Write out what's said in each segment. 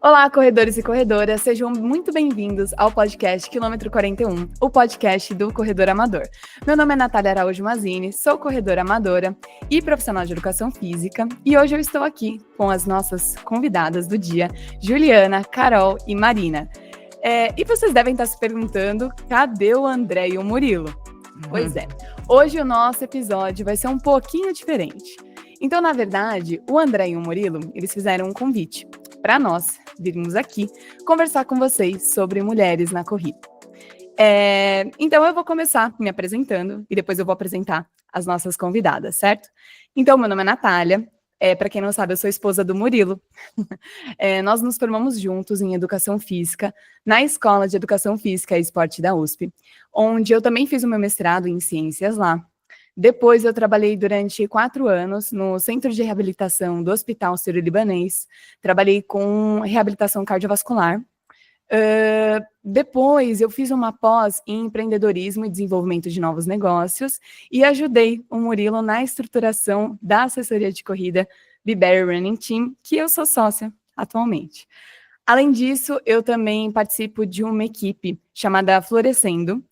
Olá, corredores e corredoras, sejam muito bem-vindos ao podcast Quilômetro 41, o podcast do Corredor Amador. Meu nome é Natália Araújo Mazini, sou corredora amadora e profissional de educação física, e hoje eu estou aqui com as nossas convidadas do dia, Juliana, Carol e Marina. E vocês devem estar se perguntando, cadê o André e o Murilo? Pois é, hoje o nosso episódio vai ser um pouquinho diferente. Então, na verdade, o André e o Murilo, eles fizeram um convite para nós virmos aqui conversar com vocês sobre mulheres na corrida. Então, eu vou começar me apresentando e depois eu vou apresentar as nossas convidadas, certo? Então, meu nome é Natália. Para quem não sabe, eu sou esposa do Murilo. Nós nos formamos juntos em Educação Física, na Escola de Educação Física e Esporte da USP, onde eu também fiz o meu mestrado em Ciências lá. Depois eu trabalhei durante 4 anos no Centro de Reabilitação do Hospital Sírio-Libanês, trabalhei com reabilitação cardiovascular. Depois eu fiz uma pós em empreendedorismo e desenvolvimento de novos negócios e ajudei o Murilo na estruturação da assessoria de corrida Be-Better Running Team, que eu sou sócia atualmente. Além disso, eu também participo de uma equipe chamada Florescendo.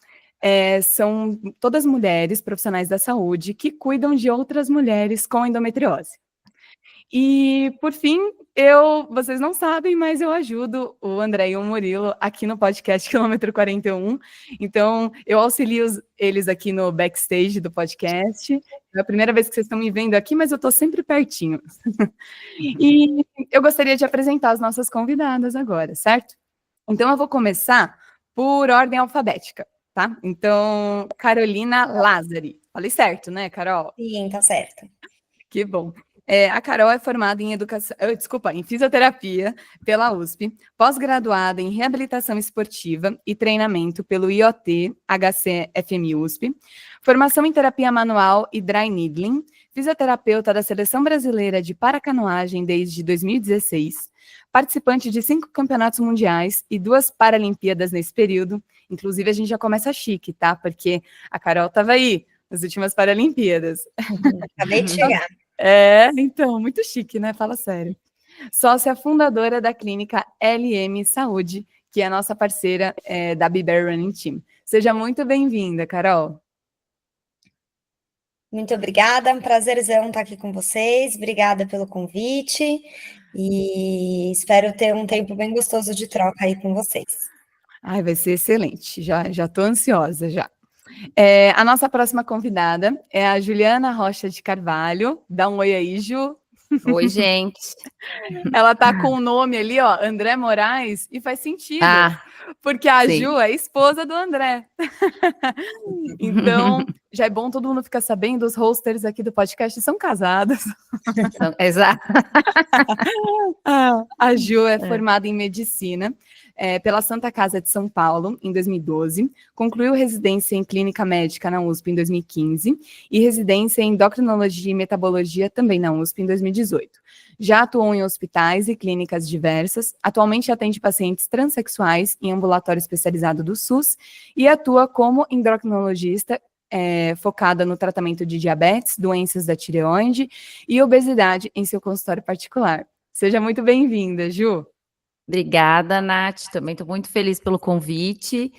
São todas mulheres profissionais da saúde que cuidam de outras mulheres com endometriose. E, por fim, vocês não sabem, mas eu ajudo o André e o Murilo aqui no podcast Quilômetro 41. Então, eu auxilio eles aqui no backstage do podcast. É a primeira vez que vocês estão me vendo aqui, mas eu estou sempre pertinho. E eu gostaria de apresentar as nossas convidadas agora, certo? Então, eu vou começar por ordem alfabética. Tá? Então, Carolina Lázari. Falei certo, né, Carol? Sim, tá certo. Que bom. A Carol é formada em fisioterapia pela USP, pós-graduada em reabilitação esportiva e treinamento pelo IoT HC-FM USP, formação em terapia manual e dry needling, fisioterapeuta da Seleção Brasileira de Paracanoagem desde 2016, participante de 5 campeonatos mundiais e 2 Paralimpíadas nesse período. Inclusive, a gente já começa chique, tá? Porque a Carol estava aí nas últimas Paralimpíadas. Acabei de chegar. Então, muito chique, né? Fala sério. Sócia fundadora da clínica LM Saúde, que é a nossa parceira da Be-Better Running Team. Seja muito bem-vinda, Carol. Muito obrigada, é um prazerzão estar aqui com vocês. Obrigada pelo convite e espero ter um tempo bem gostoso de troca aí com vocês. Ai, vai ser excelente. Já estou ansiosa já. A nossa próxima convidada é a Juliana Rocha de Carvalho. Dá um oi aí, Ju. Oi, gente. Ela tá com o nome ali, ó, André Moraes, e faz sentido, porque a Ju é esposa do André. Então, já é bom todo mundo ficar sabendo, os hosters aqui do podcast são casados. Exato. A Ju é formada em medicina pela Santa Casa de São Paulo, em 2012, concluiu residência em clínica médica na USP em 2015 e residência em endocrinologia e metabologia também na USP em 2018. Já atuou em hospitais e clínicas diversas, atualmente atende pacientes transexuais em ambulatório especializado do SUS e atua como endocrinologista focada no tratamento de diabetes, doenças da tireoide e obesidade em seu consultório particular. Seja muito bem-vinda, Ju. Obrigada, Nath. Também estou muito feliz pelo convite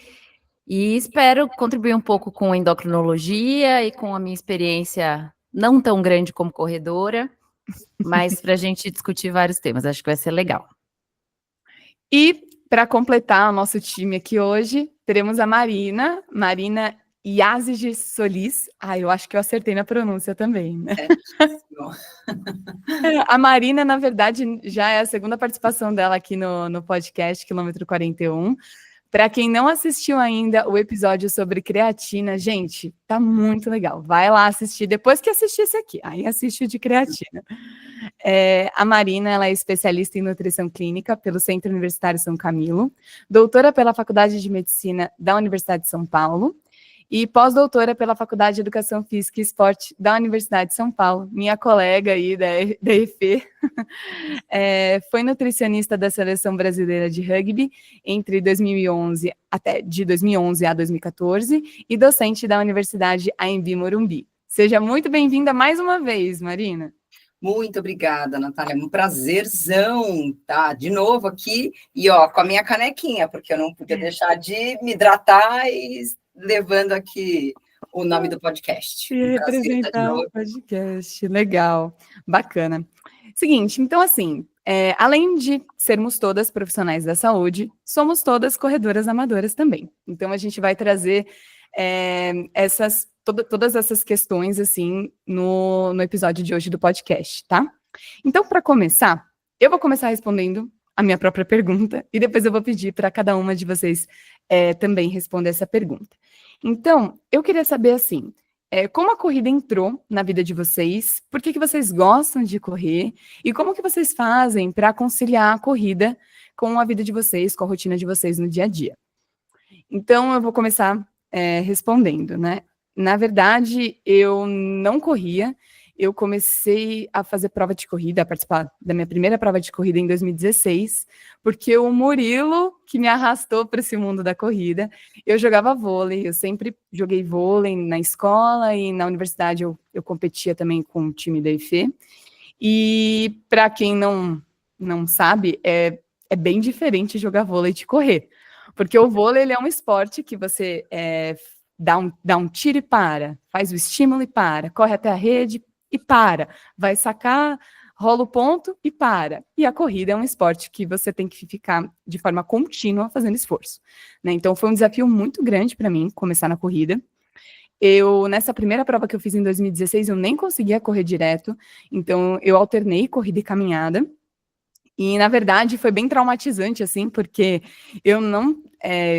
e espero contribuir um pouco com a endocrinologia e com a minha experiência não tão grande como corredora, mas para a gente discutir vários temas. Acho que vai ser legal. E para completar o nosso time aqui hoje, teremos a Marina Yazigi Solis. Eu acho que eu acertei na pronúncia também, né? A Marina, na verdade, já é a segunda participação dela aqui no podcast Quilômetro 41. Para quem não assistiu ainda o episódio sobre creatina, gente, tá muito legal. Vai lá assistir, depois que assistir esse aqui, aí assiste o de creatina. A Marina, ela é especialista em nutrição clínica pelo Centro Universitário São Camilo, doutora pela Faculdade de Medicina da Universidade de São Paulo, e pós-doutora pela Faculdade de Educação Física e Esporte da Universidade de São Paulo, minha colega aí da EF. Foi nutricionista da Seleção Brasileira de Rugby entre 2011 a 2014 e docente da Universidade AMB Morumbi. Seja muito bem-vinda mais uma vez, Marina. Muito obrigada, Natália. Um prazerzão estar de novo aqui e ó, com a minha canequinha, porque eu não podia deixar de me hidratar e levando aqui o nome do podcast. E Um prazer estar de representar novo. o podcast. Legal, bacana. Seguinte, então assim, além de sermos todas profissionais da saúde, somos todas corredoras amadoras também. Então a gente vai trazer todas essas questões assim no episódio de hoje do podcast, tá? Então, para começar, eu vou começar respondendo a minha própria pergunta e depois eu vou pedir para cada uma de vocês também responder essa pergunta. Então, eu queria saber assim, como a corrida entrou na vida de vocês, por que vocês gostam de correr e como que vocês fazem para conciliar a corrida com a vida de vocês, com a rotina de vocês no dia a dia. Então, eu vou começar respondendo, né? Na verdade, eu não corria, eu comecei a fazer prova de corrida, a participar da minha primeira prova de corrida em 2016, porque o Murilo, que me arrastou para esse mundo da corrida, eu jogava vôlei, eu sempre joguei vôlei na escola e na universidade eu competia também com o time da IFE, e para quem não sabe, é bem diferente jogar vôlei de correr, porque o vôlei ele é um esporte que você dá um tiro e para, faz o estímulo e para, corre até a rede e para, vai sacar, rola o ponto e para. E a corrida é um esporte que você tem que ficar de forma contínua fazendo esforço, né? Então foi um desafio muito grande para mim começar na corrida. Nessa primeira prova que eu fiz em 2016, eu nem conseguia correr direto, então eu alternei corrida e caminhada. E, na verdade, foi bem traumatizante, assim, porque eu não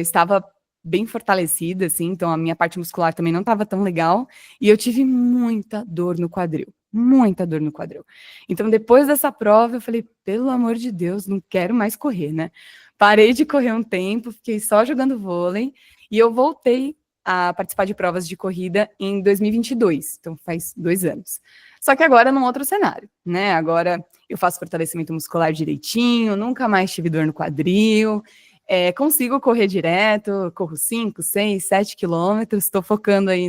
estava bem fortalecida, assim, então a minha parte muscular também não estava tão legal, e eu tive muita dor no quadril, muita dor no quadril. Então, depois dessa prova, eu falei, pelo amor de Deus, não quero mais correr, né? Parei de correr um tempo, fiquei só jogando vôlei, e eu voltei a participar de provas de corrida em 2022, então faz 2 anos. Só que agora num outro cenário, né? Agora eu faço fortalecimento muscular direitinho, nunca mais tive dor no quadril, consigo correr direto, corro 5, 6, 7 quilômetros, estou focando aí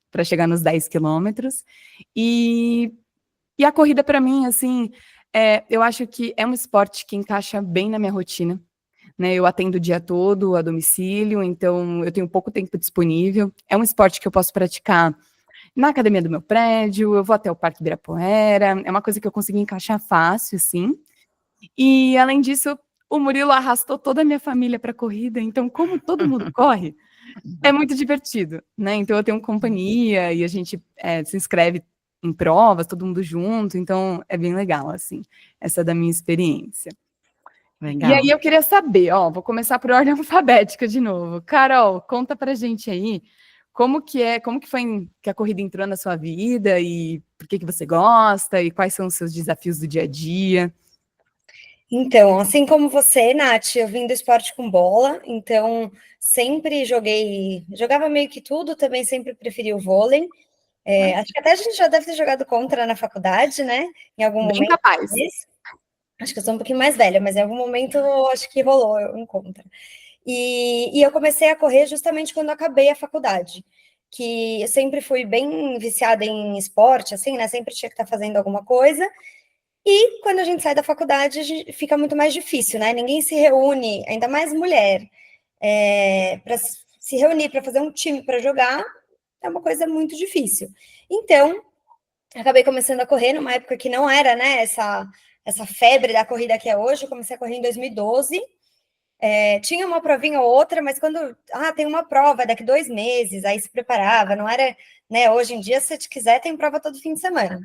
para chegar nos 10 quilômetros. E a corrida, para mim, assim, eu acho que é um esporte que encaixa bem na minha rotina, né? Eu atendo o dia todo a domicílio, então eu tenho pouco tempo disponível. É um esporte que eu posso praticar na academia do meu prédio, eu vou até o Parque Ibirapuera, é uma coisa que eu consegui encaixar fácil, assim. E, além disso, o Murilo arrastou toda a minha família para a corrida, então, como todo mundo corre, é muito divertido, né? Então, eu tenho companhia e a gente se inscreve em provas, todo mundo junto, então é bem legal, assim, essa é da minha experiência. Legal. E aí eu queria saber, vou começar por ordem alfabética de novo. Carol, conta pra gente aí como que foi que a corrida entrou na sua vida e por que você gosta e quais são os seus desafios do dia a dia. Então, assim como você, Nath, eu vim do esporte com bola, então sempre jogava meio que tudo, também sempre preferi o vôlei. Acho que até a gente já deve ter jogado contra na faculdade, né? Em algum Bem momento. capaz. Acho que eu sou um pouquinho mais velha, mas em algum momento acho que rolou um contra. E eu comecei a correr justamente quando eu acabei a faculdade, que eu sempre fui bem viciada em esporte, assim, né? Sempre tinha que estar fazendo alguma coisa. E quando a gente sai da faculdade, fica muito mais difícil, né? Ninguém se reúne, ainda mais mulher, para se reunir, para fazer um time para jogar, é uma coisa muito difícil. Então, acabei começando a correr numa época que não era, né, essa febre da corrida que é hoje. Eu comecei a correr em 2012. Tinha uma provinha ou outra, mas quando tem uma prova daqui 2 meses, aí se preparava, não era, né? Hoje em dia, se te quiser, tem prova todo fim de semana.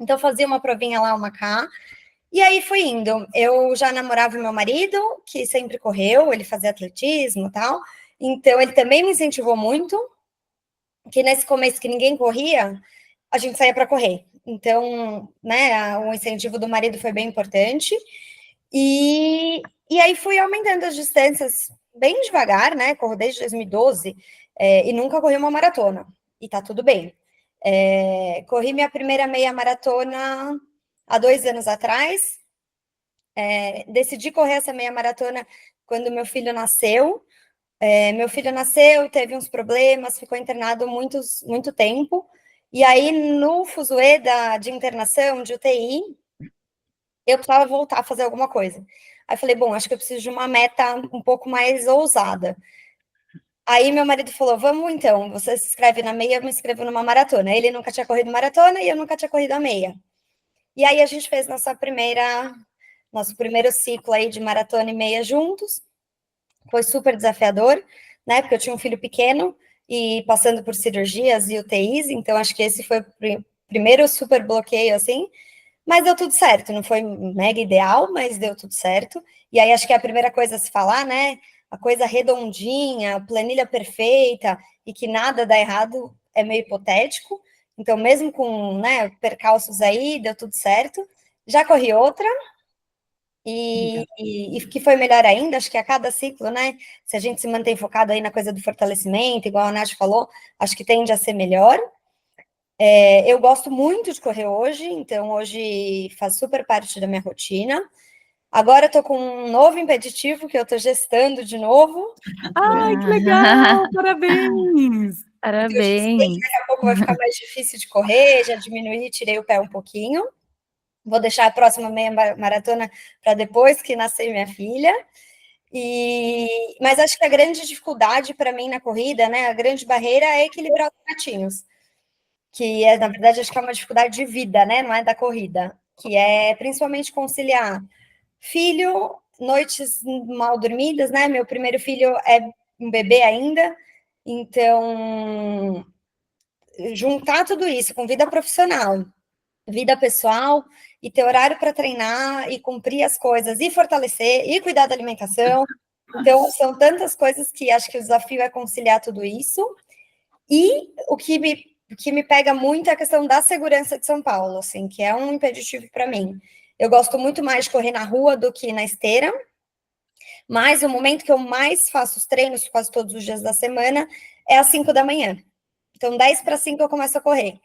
Então, fazia uma provinha lá, uma cá, e aí fui indo. Eu já namorava o meu marido, que sempre correu, ele fazia atletismo e tal, então ele também me incentivou muito, que nesse começo que ninguém corria, a gente saía para correr. Então, né, o incentivo do marido foi bem importante. E aí fui aumentando as distâncias bem devagar, né? Corro desde 2012 e nunca corri uma maratona. E tá tudo bem. Corri minha primeira meia maratona há 2 anos atrás. Decidi correr essa meia maratona quando meu filho nasceu. Meu filho nasceu, teve uns problemas, ficou internado muito tempo. E aí, no fuzuê de internação, de UTI, eu precisava voltar a fazer alguma coisa. Aí falei, bom, acho que eu preciso de uma meta um pouco mais ousada. Aí meu marido falou, vamos então, você se inscreve na meia, eu me inscrevo numa maratona. Ele nunca tinha corrido maratona e eu nunca tinha corrido a meia. E aí a gente fez nosso primeiro ciclo aí de maratona e meia juntos. Foi super desafiador, né? Porque eu tinha um filho pequeno e passando por cirurgias e UTIs, então acho que esse foi o primeiro super bloqueio, assim. Mas deu tudo certo, não foi mega ideal, mas deu tudo certo. E aí acho que é a primeira coisa a se falar, né? A coisa redondinha, planilha perfeita e que nada dá errado é meio hipotético. Então, mesmo com, né, percalços aí, deu tudo certo. Já corri outra e que foi melhor ainda, acho que a cada ciclo, né? Se a gente se mantém focado aí na coisa do fortalecimento, igual a Nath falou, acho que tende a ser melhor. Eu gosto muito de correr hoje, então hoje faz super parte da minha rotina. Agora eu tô com um novo impeditivo que eu tô gestando de novo. Ai, que legal! Parabéns! Parabéns. Daqui a pouco vai ficar mais difícil de correr, já diminuí, tirei o pé um pouquinho. Vou deixar a próxima meia maratona para depois que nascer minha filha. Mas acho que a grande dificuldade para mim na corrida, né, a grande barreira é equilibrar os pratinhos, que é, na verdade, acho que é uma dificuldade de vida, né, não é da corrida, que é principalmente conciliar filho, noites mal dormidas, né, meu primeiro filho é um bebê ainda, então juntar tudo isso com vida profissional, vida pessoal, e ter horário para treinar, e cumprir as coisas, e fortalecer, e cuidar da alimentação. Então, são tantas coisas que acho que o desafio é conciliar tudo isso. E o que me pega muito é a questão da segurança de São Paulo, assim, que é um impeditivo para mim. Eu gosto muito mais de correr na rua do que na esteira, mas o momento que eu mais faço os treinos, quase todos os dias da semana, é às 5 da manhã. Então, 10 para 5 eu começo a correr.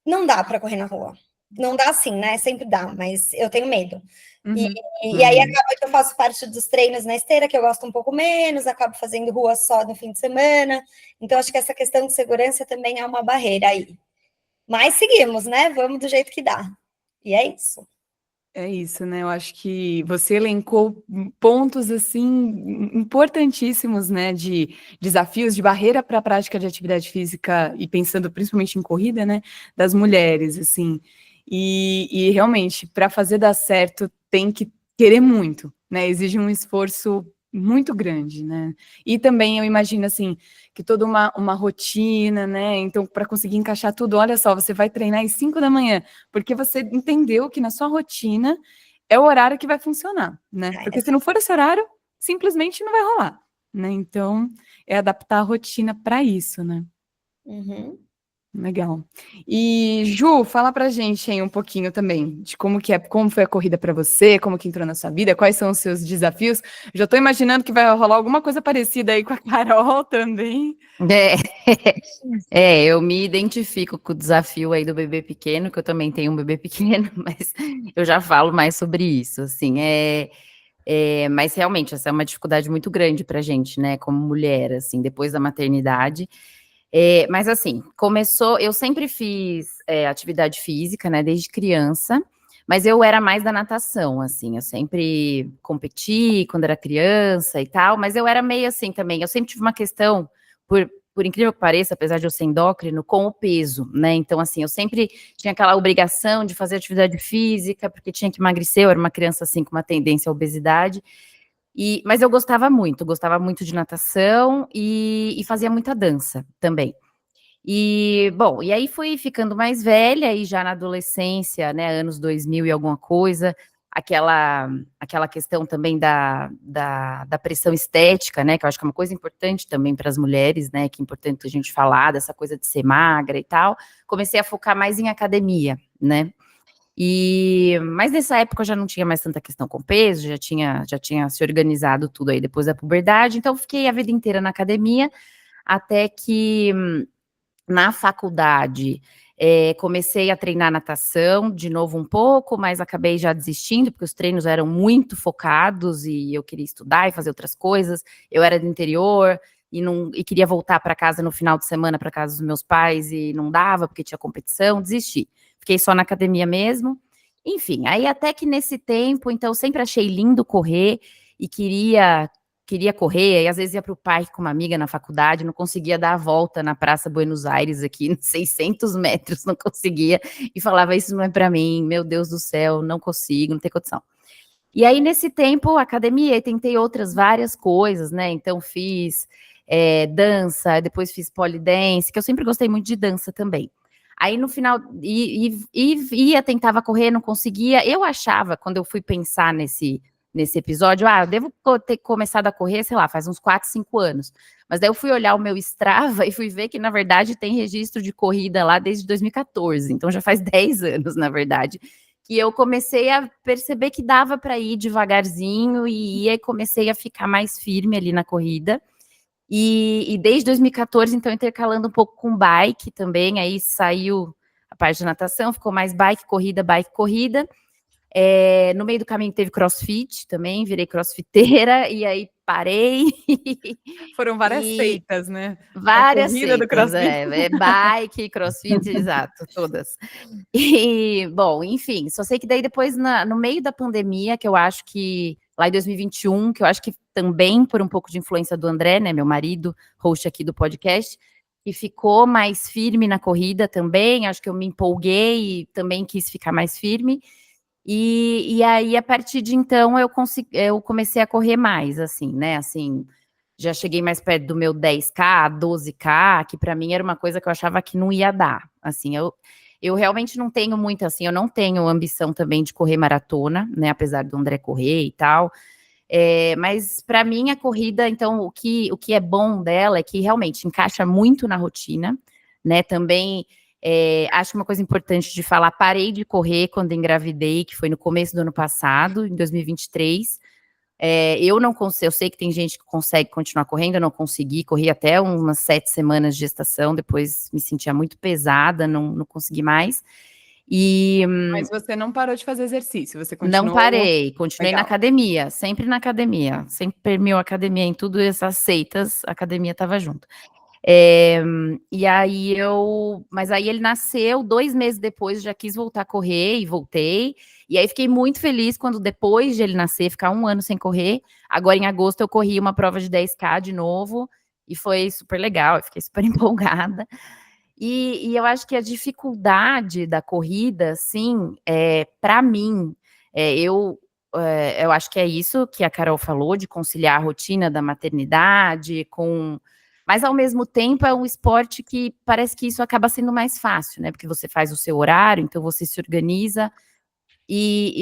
Não dá para correr na rua. Não dá assim, né? Sempre dá, mas eu tenho medo. E aí acaba que eu faço parte dos treinos na esteira, que eu gosto um pouco menos, acabo fazendo rua só no fim de semana. Então, acho que essa questão de segurança também é uma barreira aí. Mas seguimos, né? Vamos do jeito que dá. E é isso. É isso, né? Eu acho que você elencou pontos assim importantíssimos, né? De desafios, de barreira para a prática de atividade física e pensando principalmente em corrida, né? Das mulheres, assim. E realmente, para fazer dar certo, tem que querer muito, né? Exige um esforço muito grande, né? E também eu imagino assim que toda uma rotina, né? Então, para conseguir encaixar tudo, olha só, você vai treinar às 5 da manhã porque você entendeu que na sua rotina é o horário que vai funcionar, né? Porque se não for esse horário, simplesmente não vai rolar, né? Então, é adaptar a rotina para isso, né? Uhum. Legal. E, Ju, fala pra gente aí um pouquinho também de como foi a corrida para você, como que entrou na sua vida, quais são os seus desafios. Já tô imaginando que vai rolar alguma coisa parecida aí com a Carol também. Eu me identifico com o desafio aí do bebê pequeno, que eu também tenho um bebê pequeno, mas eu já falo mais sobre isso, assim, mas realmente essa é uma dificuldade muito grande pra gente, né, como mulher, assim, depois da maternidade. Mas assim, eu sempre fiz atividade física, né, desde criança, mas eu era mais da natação, assim, eu sempre competi quando era criança e tal, mas eu era meio assim também, eu sempre tive uma questão, por incrível que pareça, apesar de eu ser endócrino, com o peso, né, então assim, eu sempre tinha aquela obrigação de fazer atividade física, porque tinha que emagrecer, eu era uma criança assim, com uma tendência à obesidade, mas eu gostava muito de natação e fazia muita dança também. Bom, e aí fui ficando mais velha e já na adolescência, né, anos 2000 e alguma coisa, aquela questão também da pressão estética, né, que eu acho que é uma coisa importante também para as mulheres, né, que é importante a gente falar dessa coisa de ser magra e tal, comecei a focar mais em academia, né, mas nessa época eu já não tinha mais tanta questão com peso, já tinha se organizado tudo aí depois da puberdade, então fiquei a vida inteira na academia, até que na faculdade comecei a treinar natação, de novo um pouco, mas acabei já desistindo, porque os treinos eram muito focados, e eu queria estudar e fazer outras coisas, eu era do interior, e queria voltar para casa no final de semana, para casa dos meus pais, e não dava, porque tinha competição, desisti. Fiquei só na academia mesmo. Enfim, aí até que nesse tempo, então, eu sempre achei lindo correr, e queria correr, e às vezes ia para o parque com uma amiga na faculdade, não conseguia dar a volta na Praça Buenos Aires, aqui, 600 metros, não conseguia, e falava, isso não é para mim, meu Deus do céu, não consigo, não tem condição. E aí, nesse tempo, academia, tentei outras várias coisas, né, então fiz dança, depois fiz pole dance, que eu sempre gostei muito de dança também. Aí, no final, tentava correr, não conseguia, eu achava, quando eu fui pensar nesse episódio, eu devo ter começado a correr, sei lá, faz uns 4, 5 anos. Mas daí eu fui olhar o meu Strava e fui ver que, na verdade, tem registro de corrida lá desde 2014. Então, já faz 10 anos, na verdade, que eu comecei a perceber que dava para ir devagarzinho e comecei a ficar mais firme ali na corrida. E desde 2014, então, intercalando um pouco com bike também, aí saiu a parte de natação, ficou mais bike, corrida, no meio do caminho teve crossfit também, virei crossfiteira, e aí parei. Foram várias seitas, né? Várias corrida do seitas, crossfit. bike, crossfit, exato, todas. E, bom, enfim, só sei que daí depois, no meio da pandemia, que eu acho que, lá em 2021, que eu acho que também por um pouco de influência do André, né, meu marido, host aqui do podcast, e ficou mais firme na corrida também, acho que eu me empolguei e também quis ficar mais firme. E aí, a partir de então, eu comecei a correr mais, assim, né, assim, já cheguei mais perto do meu 10K, 12K, que para mim era uma coisa que eu achava que não ia dar, assim, eu realmente não tenho muito, assim, eu não tenho ambição também de correr maratona, né, apesar do André correr e tal, mas para mim a corrida, então, o que é bom dela é que realmente encaixa muito na rotina, né, também... acho que uma coisa importante de falar, parei de correr quando engravidei, que foi no começo do ano passado, em 2023. Eu sei que tem gente que consegue continuar correndo, eu não consegui, corri até umas 7 semanas de gestação, depois me sentia muito pesada, não consegui mais. Mas você não parou de fazer exercício, você Não continuou... parei, continuei na Legal. academia, sempre na academia, sempre permeou a academia em tudo, essas seitas, a academia estava junto. E aí mas aí ele nasceu, 2 meses depois já quis voltar a correr e voltei, e aí fiquei muito feliz quando depois de ele nascer, ficar 1 ano sem correr, agora em agosto eu corri uma prova de 10K de novo, e foi super legal, eu fiquei super empolgada, e eu acho que a dificuldade da corrida, assim, para mim, eu acho que é isso que a Carol falou, de conciliar a rotina da maternidade mas, ao mesmo tempo, é um esporte que parece que isso acaba sendo mais fácil, né? Porque você faz o seu horário, então você se organiza,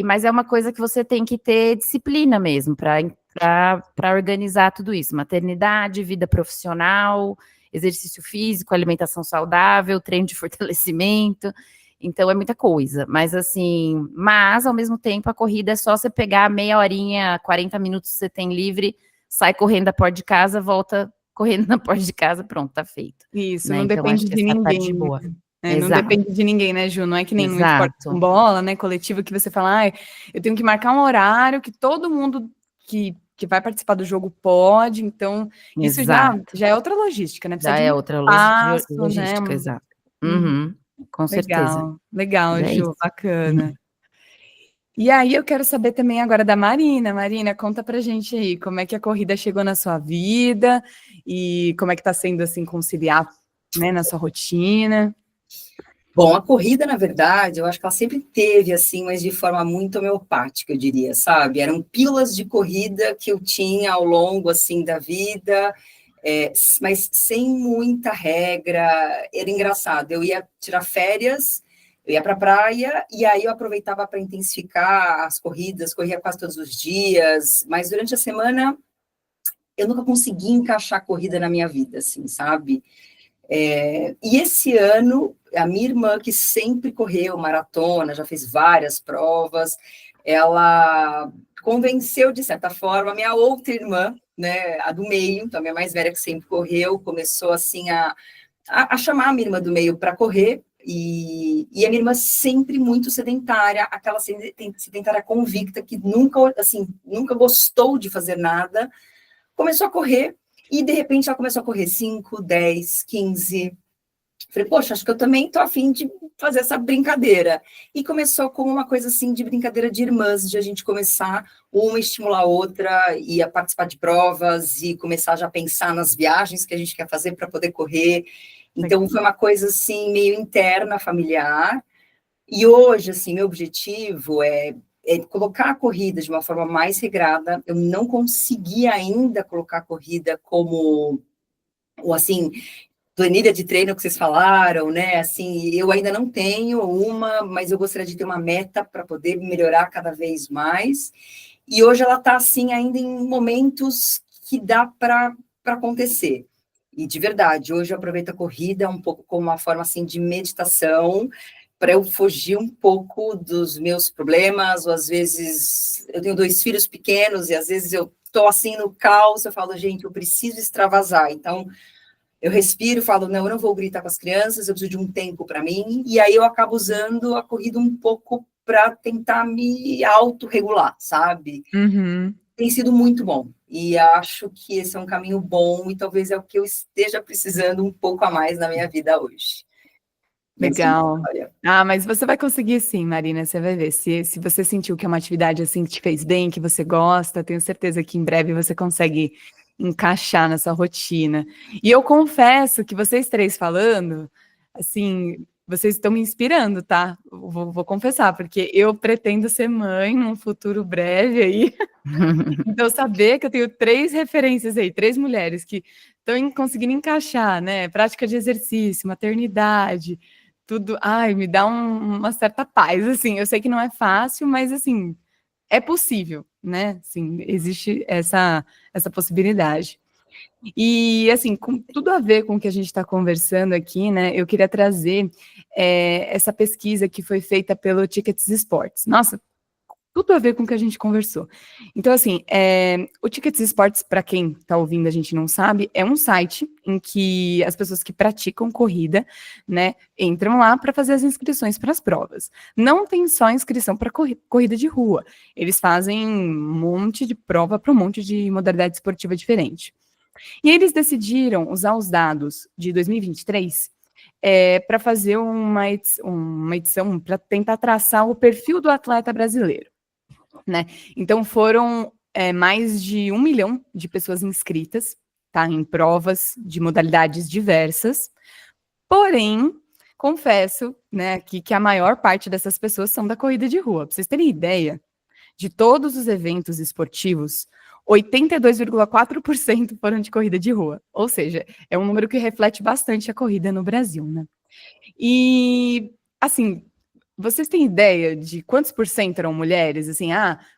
mas é uma coisa que você tem que ter disciplina mesmo para organizar tudo isso. Maternidade, vida profissional, exercício físico, alimentação saudável, treino de fortalecimento. Então, é muita coisa. Mas, assim, ao mesmo tempo, a corrida é só você pegar meia horinha, 40 minutos que você tem livre, sai correndo da porta de casa, volta correndo na porta de casa, pronto, tá feito. Isso, né? não Então, depende acho que de essa é a parte ninguém. boa. Não depende de ninguém, né, Ju? Não é que nem um esporte com bola, né, coletivo, que você fala, eu tenho que marcar um horário que todo mundo que vai participar do jogo pode, então isso já é outra logística, né? Precisa Já de é muito outra espaço, logística, né? exato. Com certeza. Legal, É Ju, isso. bacana. E aí eu quero saber também agora da Marina. Marina, conta pra gente aí, como é que a corrida chegou na sua vida e como é que tá sendo, assim, conciliar, né, na sua rotina. Bom, a corrida, na verdade, eu acho que ela sempre teve, assim, mas de forma muito homeopática, eu diria, sabe? Eram pílulas de corrida que eu tinha ao longo, assim, da vida, mas sem muita regra. Era engraçado, eu ia tirar férias, eu ia para a praia, e aí eu aproveitava para intensificar as corridas, corria quase todos os dias, mas durante a semana eu nunca consegui encaixar a corrida na minha vida, assim, sabe? E esse ano, a minha irmã, que sempre correu maratona, já fez várias provas, ela convenceu, de certa forma, a minha outra irmã, né, a do meio, então a minha mais velha, que sempre correu, começou, assim, a chamar a minha irmã do meio para correr, e a minha irmã sempre muito sedentária, aquela sedentária convicta, que nunca, assim, nunca gostou de fazer nada, começou a correr. E, de repente, ela começou a correr 5, 10, 15. Falei, poxa, acho que eu também tô afim de fazer essa brincadeira. E começou como uma coisa assim de brincadeira de irmãs, de a gente começar uma estimular a outra, e a participar de provas, e começar já a pensar nas viagens que a gente quer fazer para poder correr. Então, foi uma coisa assim, meio interna, familiar. E hoje, assim, meu objetivo é colocar a corrida de uma forma mais regrada. Eu não consegui ainda colocar a corrida como, ou assim, planilha de treino que vocês falaram, né? Assim, eu ainda não tenho uma, mas eu gostaria de ter uma meta para poder melhorar cada vez mais. E hoje ela está assim ainda em momentos que dá para acontecer. E de verdade, hoje eu aproveito a corrida um pouco como uma forma assim de meditação, para eu fugir um pouco dos meus problemas, ou às vezes eu tenho 2 filhos pequenos e às vezes eu estou assim no caos, eu falo, gente, eu preciso extravasar. Então, eu respiro, falo, não, eu não vou gritar com as crianças, eu preciso de um tempo para mim, e aí eu acabo usando a corrida um pouco para tentar me autorregular, sabe? Uhum. Tem sido muito bom, e acho que esse é um caminho bom, e talvez é o que eu esteja precisando um pouco a mais na minha vida hoje. Legal. Ah, mas você vai conseguir sim, Marina, você vai ver. Se você sentiu que é uma atividade assim que te fez bem, que você gosta, tenho certeza que em breve você consegue encaixar na sua rotina. E eu confesso que vocês 3 falando, assim, vocês estão me inspirando, tá? Vou confessar, porque eu pretendo ser mãe num futuro breve aí. Então, saber que eu tenho 3 referências aí, 3 mulheres que estão conseguindo encaixar, né? Prática de exercício, maternidade, tudo. Ai, me dá uma certa paz, assim. Eu sei que não é fácil, mas, assim, é possível, né? Assim, existe essa possibilidade. E, assim, com tudo a ver com o que a gente está conversando aqui, né? Eu queria trazer essa pesquisa que foi feita pelo Tickets Sports. Nossa, tudo a ver com o que a gente conversou. Então, assim, o Tickets Sports, para quem está ouvindo, a gente não sabe, é um site em que as pessoas que praticam corrida, né, entram lá para fazer as inscrições para as provas. Não tem só inscrição para corrida de rua. Eles fazem um monte de prova para um monte de modalidade esportiva diferente. E eles decidiram usar os dados de 2023 para fazer uma edição para tentar traçar o perfil do atleta brasileiro. Né? Então foram mais de 1 milhão de pessoas inscritas, tá, em provas de modalidades diversas. Porém, confesso, né, que a maior parte dessas pessoas são da corrida de rua. Para vocês terem ideia, de todos os eventos esportivos, 82,4% foram de corrida de rua. Ou seja, é um número que reflete bastante a corrida no Brasil, né? E, assim, vocês têm ideia de quantos por cento eram mulheres? Assim,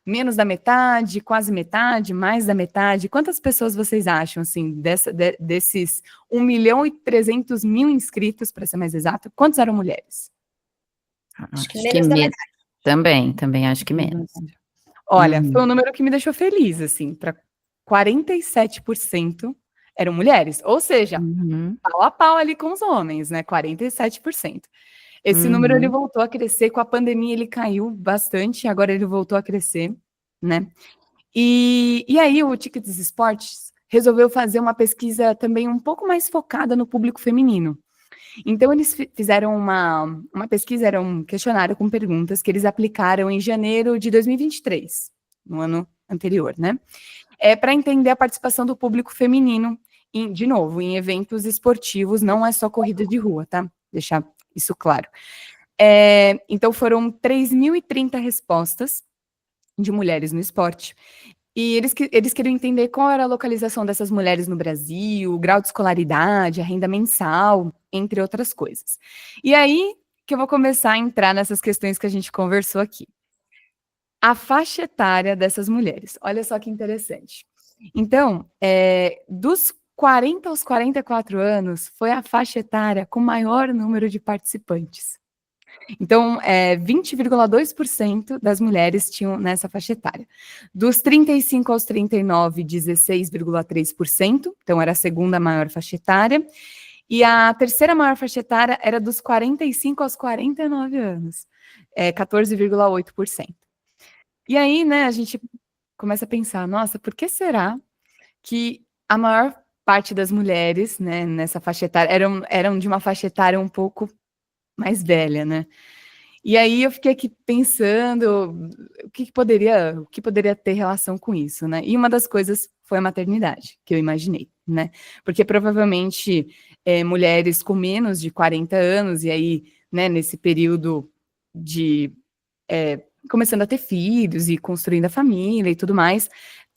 menos da metade, quase metade, mais da metade? Quantas pessoas vocês acham, assim, desses 1.300.000 inscritos, para ser mais exato, quantos eram mulheres? Acho que menos da metade. Também acho que menos. Olha, foi um número que me deixou feliz, assim, para 47% eram mulheres, ou seja, pau a pau ali com os homens, né, 47%. Esse número ele voltou a crescer, com a pandemia ele caiu bastante, agora ele voltou a crescer, né? E aí o Tickets Sports resolveu fazer uma pesquisa também um pouco mais focada no público feminino. Então eles fizeram uma pesquisa, era um questionário com perguntas que eles aplicaram em janeiro de 2023, no ano anterior, né? Para entender a participação do público feminino, de novo, em eventos esportivos, não é só corrida de rua, tá? Deixar isso claro. Então, foram 3.030 respostas de mulheres no esporte. E eles queriam entender qual era a localização dessas mulheres no Brasil, o grau de escolaridade, a renda mensal, entre outras coisas. E aí que eu vou começar a entrar nessas questões que a gente conversou aqui. A faixa etária dessas mulheres. Olha só que interessante. Então, dos 40 aos 44 anos, foi a faixa etária com maior número de participantes. Então, 20,2% das mulheres tinham nessa faixa etária. Dos 35 aos 39, 16,3%, então era a segunda maior faixa etária. E a terceira maior faixa etária era dos 45 aos 49 anos, 14,8%. E aí, né, a gente começa a pensar, nossa, por que será que a maior parte das mulheres, né, nessa faixa etária, eram de uma faixa etária um pouco mais velha, né? E aí eu fiquei aqui pensando o que poderia ter relação com isso, né? E uma das coisas foi a maternidade, que eu imaginei, né? Porque provavelmente mulheres com menos de 40 anos, e aí, né, nesse período de começando a ter filhos e construindo a família e tudo mais,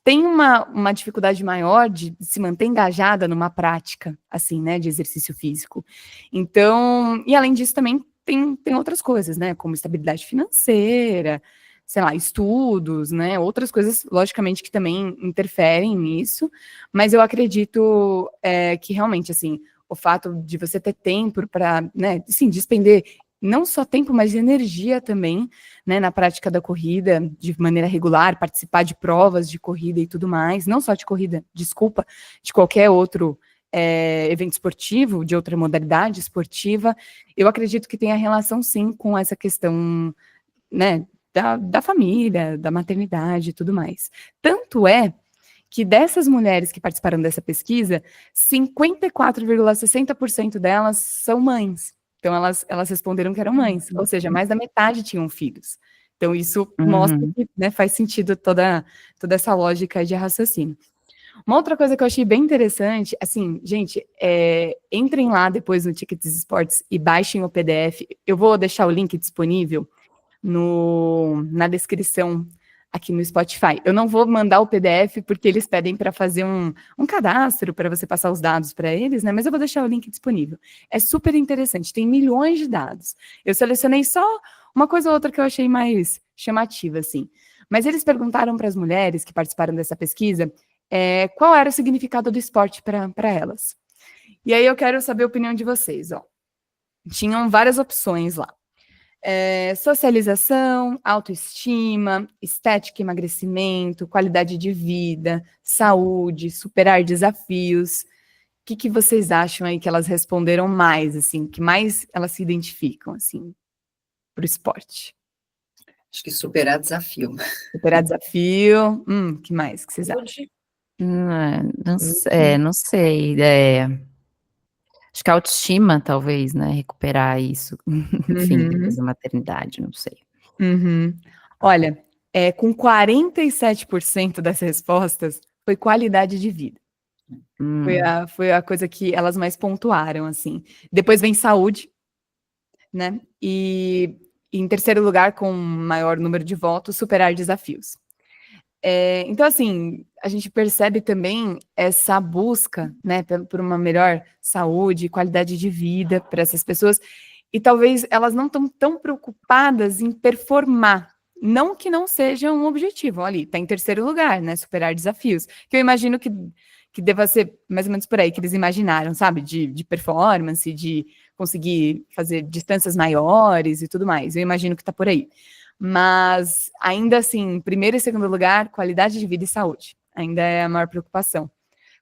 tem uma dificuldade maior de se manter engajada numa prática, assim, né, de exercício físico. Então, e além disso também tem outras coisas, né, como estabilidade financeira, sei lá, estudos, né, outras coisas, logicamente, que também interferem nisso, mas eu acredito que realmente, assim, o fato de você ter tempo para, né, assim, despender não só tempo, mas energia também, né, na prática da corrida, de maneira regular, participar de provas de corrida e tudo mais, não só de corrida, desculpa, de qualquer outro evento esportivo, de outra modalidade esportiva, eu acredito que tem a relação, sim, com essa questão, né, da família, da maternidade e tudo mais. Tanto é que dessas mulheres que participaram dessa pesquisa, 54,60% delas são mães. Então, elas responderam que eram mães, ou seja, mais da metade tinham filhos. Então, isso mostra que, né, faz sentido toda essa lógica de raciocínio. Uma outra coisa que eu achei bem interessante, assim, gente, entrem lá depois no Tickets Esportes e baixem o PDF. Eu vou deixar o link disponível na descrição aqui no Spotify. Eu não vou mandar o PDF porque eles pedem para fazer um cadastro para você passar os dados para eles, né? Mas eu vou deixar o link disponível. É super interessante, tem milhões de dados. Eu selecionei só uma coisa ou outra que eu achei mais chamativa, assim. Mas eles perguntaram para as mulheres que participaram dessa pesquisa qual era o significado do esporte para elas. E aí eu quero saber a opinião de vocês, ó. Tinham várias opções lá. Socialização, autoestima, estética e emagrecimento, qualidade de vida, saúde, superar desafios. O que vocês acham aí que elas responderam mais, assim, que mais elas se identificam, assim, para o esporte? Acho que superar desafio. Superar desafio, que mais que vocês acham? Não sei. Acho que a autoestima, talvez, né? Recuperar isso. Enfim, depois da maternidade, não sei. Olha, com 47% das respostas, foi qualidade de vida. Foi a coisa que elas mais pontuaram, assim. Depois vem saúde, né? E em terceiro lugar, com maior número de votos, superar desafios. Então, assim, a gente percebe também essa busca, né, por uma melhor saúde, qualidade de vida para essas pessoas, e talvez elas não estão tão preocupadas em performar, não que não seja um objetivo, ali, está em terceiro lugar, né, superar desafios, que eu imagino que deva ser mais ou menos por aí que eles imaginaram, sabe, de performance, de conseguir fazer distâncias maiores e tudo mais, eu imagino que está por aí. Mas, ainda assim, primeiro e segundo lugar, qualidade de vida e saúde. Ainda é a maior preocupação.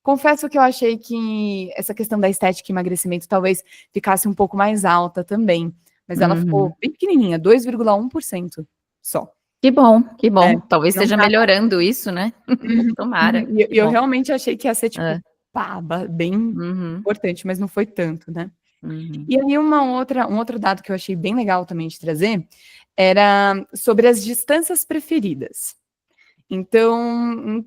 Confesso que eu achei que essa questão da estética e emagrecimento talvez ficasse um pouco mais alta também. Mas ela ficou bem pequenininha, 2,1% só. Que bom, que bom. Talvez não esteja melhorando isso, né? Tomara. E eu realmente achei que ia ser, tipo, bem Uhum. importante, mas não foi tanto, né? E aí um outro dado que eu achei bem legal também de trazer era sobre as distâncias preferidas. Então,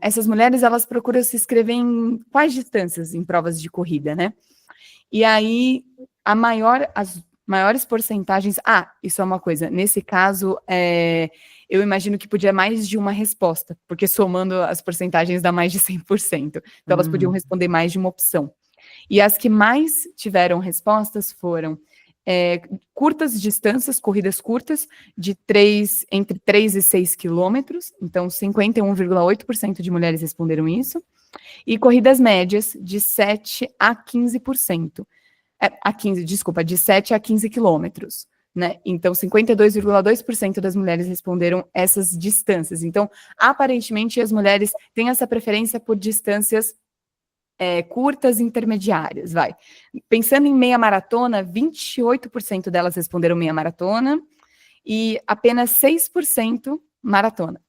essas mulheres, elas procuram se inscrever em quais distâncias em provas de corrida, né? E aí, as maiores porcentagens... isso é uma coisa, nesse caso, eu imagino que podia mais de uma resposta, porque somando as porcentagens dá mais de 100%. Então, elas podiam responder mais de uma opção. E as que mais tiveram respostas foram curtas distâncias, corridas curtas, entre 3 e 6 quilômetros, então 51,8% de mulheres responderam isso, e corridas médias de 7 a 15%, de 7 a 15 quilômetros, né? Então 52,2% das mulheres responderam essas distâncias. Então, aparentemente, as mulheres têm essa preferência por distâncias curtas e intermediárias, vai. Pensando em meia maratona, 28% delas responderam meia maratona e apenas 6% maratona.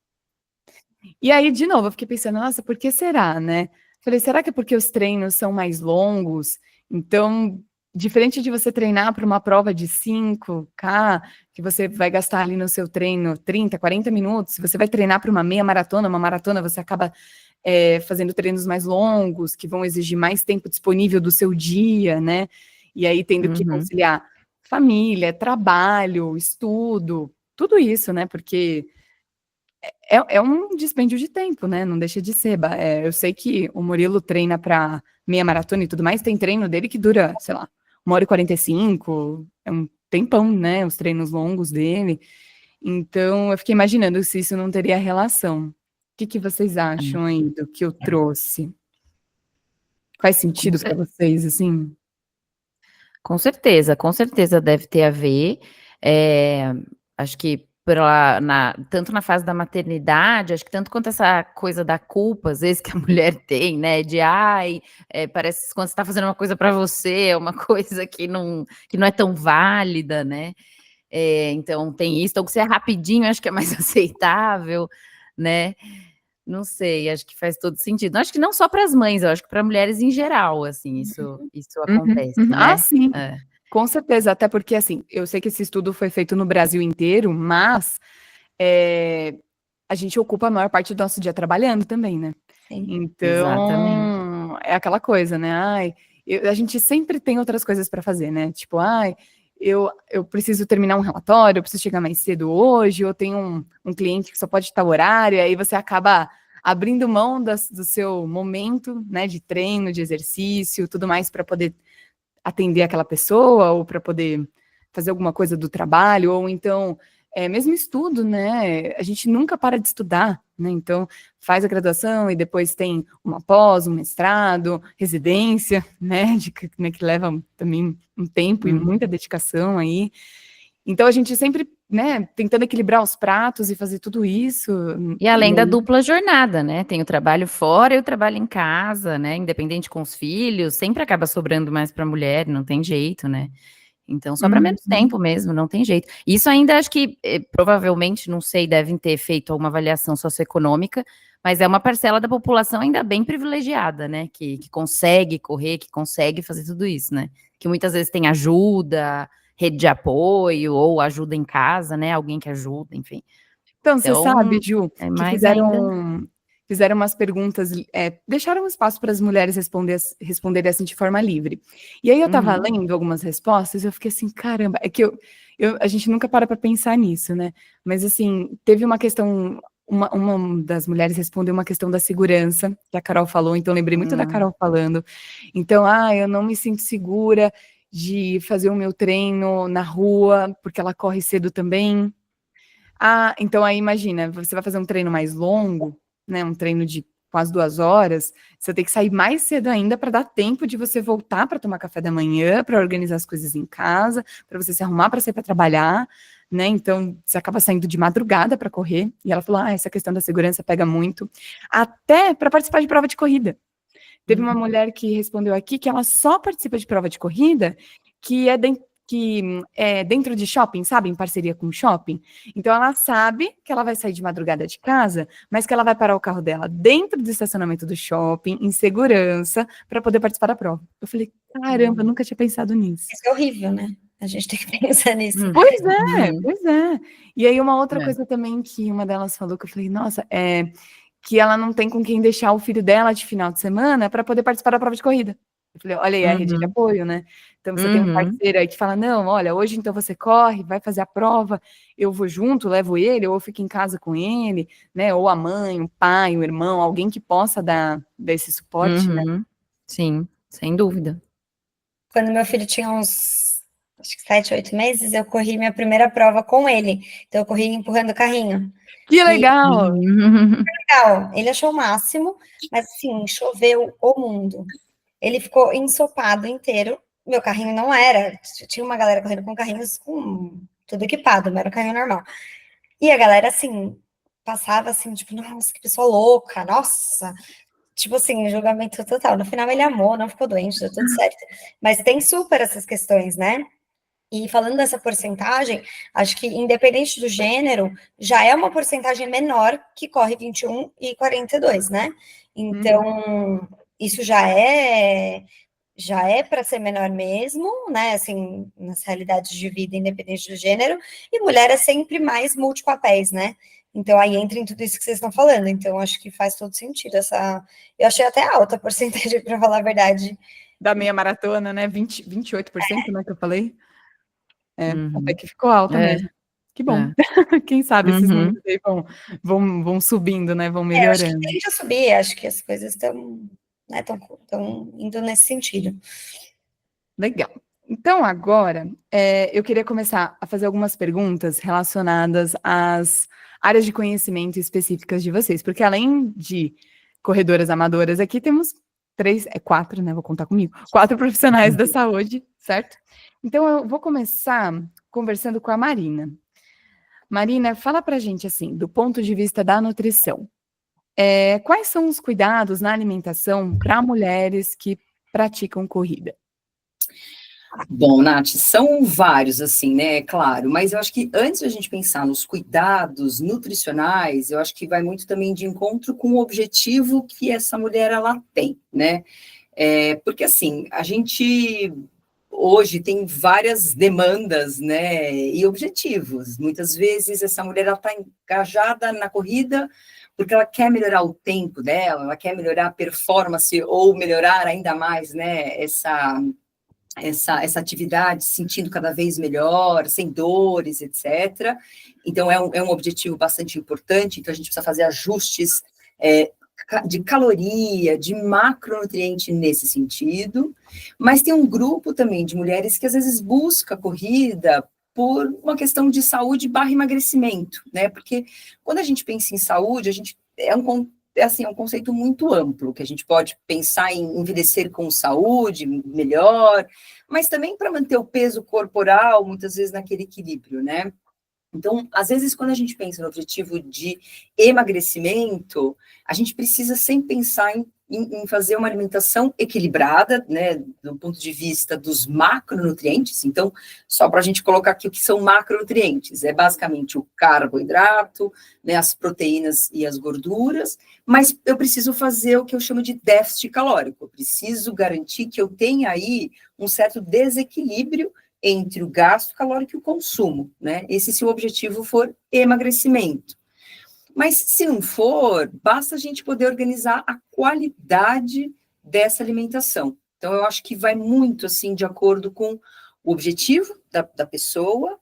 E aí, de novo, eu fiquei pensando, nossa, por que será, né? Falei, será que é porque os treinos são mais longos? Então, diferente de você treinar para uma prova de 5K, que você vai gastar ali no seu treino 30, 40 minutos, se você vai treinar para uma meia maratona, uma maratona, você acaba fazendo treinos mais longos, que vão exigir mais tempo disponível do seu dia, né? E aí tendo que conciliar família, trabalho, estudo, tudo isso, né? Porque é um dispêndio de tempo, né? Não deixa de ser. Eu sei que o Murilo treina para meia maratona e tudo mais, tem treino dele que dura, sei lá, 1h45, é um tempão, né? Os treinos longos dele. Então, eu fiquei imaginando se isso não teria relação. O que vocês acham aí do que eu trouxe? Faz sentido para vocês, assim? Com certeza deve ter a ver. Acho que tanto na fase da maternidade, acho que tanto quanto essa coisa da culpa, às vezes, que a mulher tem, né? De parece que quando você está fazendo uma coisa para você, é uma coisa que não é tão válida, né? Então tem isso. Então, que se é rapidinho, acho que é mais aceitável, né? Não sei, acho que faz todo sentido. Acho que não só para as mães, eu acho que para mulheres em geral, assim, isso acontece, né? Ah, sim, com certeza, até porque, assim, eu sei que esse estudo foi feito no Brasil inteiro, mas a gente ocupa a maior parte do nosso dia trabalhando também, né? Sim. Então, exatamente. é aquela coisa, né? A gente sempre tem outras coisas para fazer, né? Tipo, eu preciso terminar um relatório, eu preciso chegar mais cedo hoje, eu tenho um cliente que só pode estar horário, e aí você acaba abrindo mão do seu momento, né, de treino, de exercício, tudo mais para poder atender aquela pessoa, ou para poder fazer alguma coisa do trabalho, ou então, mesmo estudo, né, a gente nunca para de estudar, né, então faz a graduação e depois tem uma pós, um mestrado, residência, né, que leva também um tempo e muita dedicação aí. Então a gente sempre, né, tentando equilibrar os pratos e fazer tudo isso. E além da dupla jornada, né? Tem o trabalho fora e o trabalho em casa, né? Independente com os filhos, sempre acaba sobrando mais para a mulher, não tem jeito, né? Então, sobra menos tempo mesmo, não tem jeito. Isso ainda acho que, provavelmente, não sei, devem ter feito alguma avaliação socioeconômica, mas é uma parcela da população ainda bem privilegiada, né? Que consegue correr, que consegue fazer tudo isso, né? Que muitas vezes tem ajuda, rede de apoio, ou ajuda em casa, né? Alguém que ajuda, enfim. Então, você sabe, Ju, que fizeram umas perguntas, deixaram espaço para as mulheres responderem assim de forma livre. E aí eu estava lendo algumas respostas e eu fiquei assim, caramba, é que a gente nunca para pensar nisso, né? Mas assim, teve uma questão, uma das mulheres respondeu uma questão da segurança, que a Carol falou, então eu lembrei muito da Carol falando. Então, eu não me sinto segura de fazer o meu treino na rua, porque ela corre cedo também. Então aí imagina, você vai fazer um treino mais longo, né? Um treino de quase 2 horas, você tem que sair mais cedo ainda para dar tempo de você voltar para tomar café da manhã, para organizar as coisas em casa, para você se arrumar para sair para trabalhar, né? Então você acaba saindo de madrugada para correr. E ela falou: essa questão da segurança pega muito, até para participar de prova de corrida. Teve uma mulher que respondeu aqui que ela só participa de prova de corrida que é dentro de shopping, sabe? Em parceria com o shopping. Então, ela sabe que ela vai sair de madrugada de casa, mas que ela vai parar o carro dela dentro do estacionamento do shopping, em segurança, para poder participar da prova. Eu falei, caramba, eu nunca tinha pensado nisso. Isso é horrível, né? A gente tem que pensar nisso. Pois é. E aí, uma outra coisa também que uma delas falou, que eu falei, nossa, que ela não tem com quem deixar o filho dela de final de semana para poder participar da prova de corrida. Eu falei, olha aí a rede de apoio, né? Então você tem um parceiro aí que fala, não, olha, hoje então você corre, vai fazer a prova, eu vou junto, levo ele, ou eu fico em casa com ele, né? Ou a mãe, o pai, o irmão, alguém que possa dar esse suporte, né? Sim, sem dúvida. Quando meu filho tinha uns, acho que 7, 8 meses, eu corri minha primeira prova com ele. Então eu corri empurrando o carrinho. Que legal! Legal, ele achou o máximo, mas assim, choveu o mundo. Ele ficou ensopado inteiro. Meu carrinho não era. Tinha uma galera correndo com carrinhos com tudo equipado, não era um carrinho normal. E a galera, assim, passava assim, tipo, nossa, que pessoa louca, nossa. Tipo assim, julgamento total. No final ele amou, não ficou doente, deu tudo certo. Mas tem super essas questões, né? E falando dessa porcentagem, acho que independente do gênero, já é uma porcentagem menor que corre 21 e 42, né? Então, isso já é para ser menor mesmo, né? Assim, nas realidades de vida, independente do gênero, e mulher é sempre mais multipapéis, né? Então aí entra em tudo isso que vocês estão falando. Então, acho que faz todo sentido essa. Eu achei até alta a porcentagem, para falar a verdade. Da meia maratona, né? 28%, né, que eu falei. Até que ficou alta mesmo. Que bom. Quem sabe esses números aí vão subindo, né? Vão melhorando. Acho que tende a subir, acho que as coisas estão, né, estão indo nesse sentido. Legal. Então, agora, eu queria começar a fazer algumas perguntas relacionadas às áreas de conhecimento específicas de vocês, porque além de corredoras amadoras, aqui temos 4, né? Vou contar comigo. 4 profissionais da saúde, certo? Então, eu vou começar conversando com a Marina. Marina, fala pra gente, assim, do ponto de vista da nutrição, quais são os cuidados na alimentação para mulheres que praticam corrida? Bom, Nath, são vários, assim, né, claro, mas eu acho que antes de a gente pensar nos cuidados nutricionais, eu acho que vai muito também de encontro com o objetivo que essa mulher, ela tem, né, porque, assim, a gente hoje tem várias demandas, né, e objetivos. Muitas vezes essa mulher, ela está engajada na corrida porque ela quer melhorar o tempo dela, ela quer melhorar a performance ou melhorar ainda mais, né, essa atividade, se sentindo cada vez melhor, sem dores, etc. Então, é um objetivo bastante importante, então a gente precisa fazer ajustes de caloria, de macronutriente nesse sentido, mas tem um grupo também de mulheres que às vezes busca corrida por uma questão de saúde / emagrecimento, né? Porque quando a gente pensa em saúde, a gente é um conceito muito amplo, que a gente pode pensar em envelhecer com saúde, melhor, mas também para manter o peso corporal, muitas vezes naquele equilíbrio, né? Então, às vezes, quando a gente pensa no objetivo de emagrecimento, a gente precisa sempre pensar em fazer uma alimentação equilibrada, né, do ponto de vista dos macronutrientes. Então, só para a gente colocar aqui o que são macronutrientes, é basicamente o carboidrato, né, as proteínas e as gorduras, mas eu preciso fazer o que eu chamo de déficit calórico, eu preciso garantir que eu tenha aí um certo desequilíbrio entre o gasto calórico e o consumo, né? Esse se o objetivo for emagrecimento. Mas se não for, basta a gente poder organizar a qualidade dessa alimentação. Então, eu acho que vai muito, assim, de acordo com o objetivo da pessoa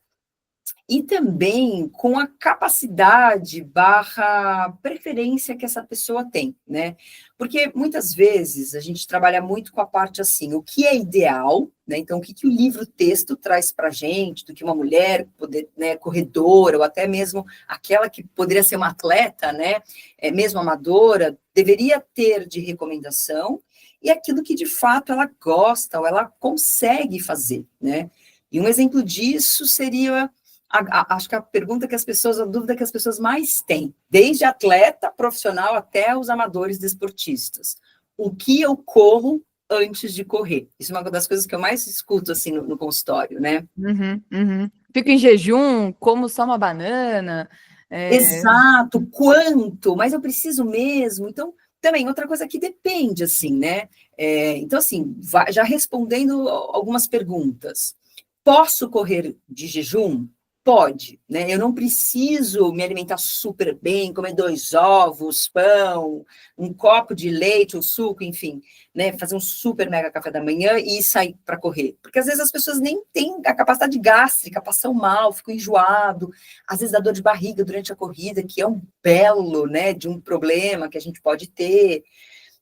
e também com a capacidade / preferência que essa pessoa tem, né? Porque muitas vezes a gente trabalha muito com a parte assim, o que é ideal, né? Então, o que o livro-texto traz para a gente, do que uma mulher, né, corredora, ou até mesmo aquela que poderia ser uma atleta, né? Mesmo amadora, deveria ter de recomendação, e aquilo que de fato ela gosta ou ela consegue fazer, né? E um exemplo disso seria acho que a dúvida que as pessoas mais têm, desde atleta profissional até os amadores desportistas. O que eu como antes de correr? Isso é uma das coisas que eu mais escuto, assim, no consultório, né? Fico em jejum, como só uma banana. Exato, quanto? Mas eu preciso mesmo? Então, também, outra coisa que depende, assim, né? Então, assim, já respondendo algumas perguntas. Posso correr de jejum? Pode, né? Eu não preciso me alimentar super bem, comer 2 ovos, pão, um copo de leite ou suco, enfim, né? Fazer um super mega café da manhã e sair para correr. Porque às vezes as pessoas nem têm a capacidade gástrica, passam mal, ficam enjoado, às vezes dá dor de barriga durante a corrida, que é um belo, né, de um problema que a gente pode ter.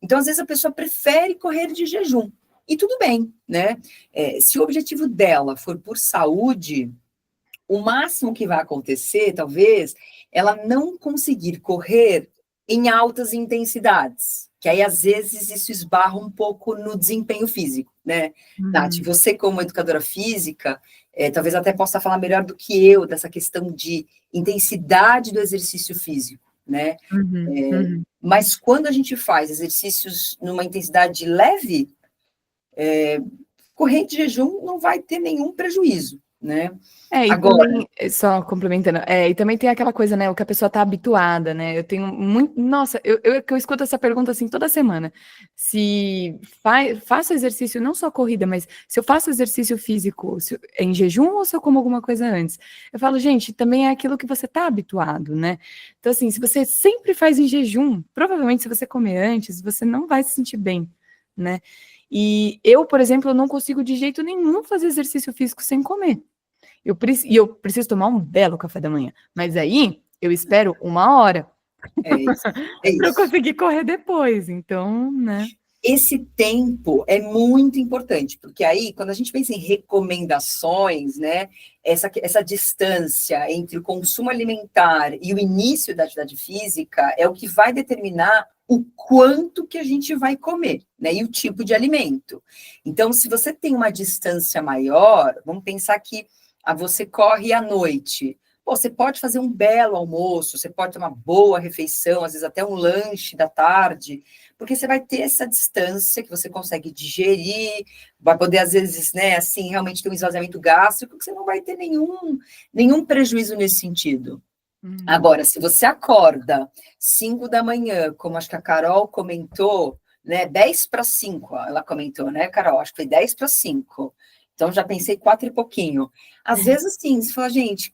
Então, às vezes a pessoa prefere correr de jejum. E tudo bem, né? Se o objetivo dela for por saúde, o máximo que vai acontecer, talvez, ela não conseguir correr em altas intensidades, que aí, às vezes, isso esbarra um pouco no desempenho físico, né? Nath, você como educadora física, talvez até possa falar melhor do que eu dessa questão de intensidade do exercício físico, né? Mas quando a gente faz exercícios numa intensidade leve, correr de jejum não vai ter nenhum prejuízo, né? E Agora, também, só complementando, e também tem aquela coisa, né, o que a pessoa tá habituada, né, eu tenho muito, nossa, eu escuto essa pergunta, assim, toda semana, se faço exercício, não só corrida, mas se eu faço exercício físico em jejum ou se eu como alguma coisa antes, eu falo, gente, também é aquilo que você tá habituado, né, então, assim, se você sempre faz em jejum, provavelmente se você comer antes, você não vai se sentir bem, né, e eu, por exemplo, eu não consigo de jeito nenhum fazer exercício físico sem comer. Eu preciso tomar um belo café da manhã. Mas aí eu espero 1 hora é isso. É para eu isso. conseguir correr depois. Então, né? Esse tempo é muito importante, porque aí, quando a gente pensa em recomendações, né, essa distância entre o consumo alimentar e o início da atividade física é o que vai determinar o quanto que a gente vai comer, né, e o tipo de alimento. Então, se você tem uma distância maior, vamos pensar que você corre à noite. Pô, você pode fazer um belo almoço, você pode ter uma boa refeição, às vezes até um lanche da tarde, porque você vai ter essa distância que você consegue digerir, vai poder, às vezes, né, assim, realmente ter um esvaziamento gástrico, que você não vai ter nenhum prejuízo nesse sentido. Agora, se você acorda 5 da manhã, como acho que a Carol comentou, né, 10 para 5, ela comentou, né, Carol? Acho que foi 10 para 5. Então, já pensei 4 e pouquinho. Às vezes, assim, você fala, gente,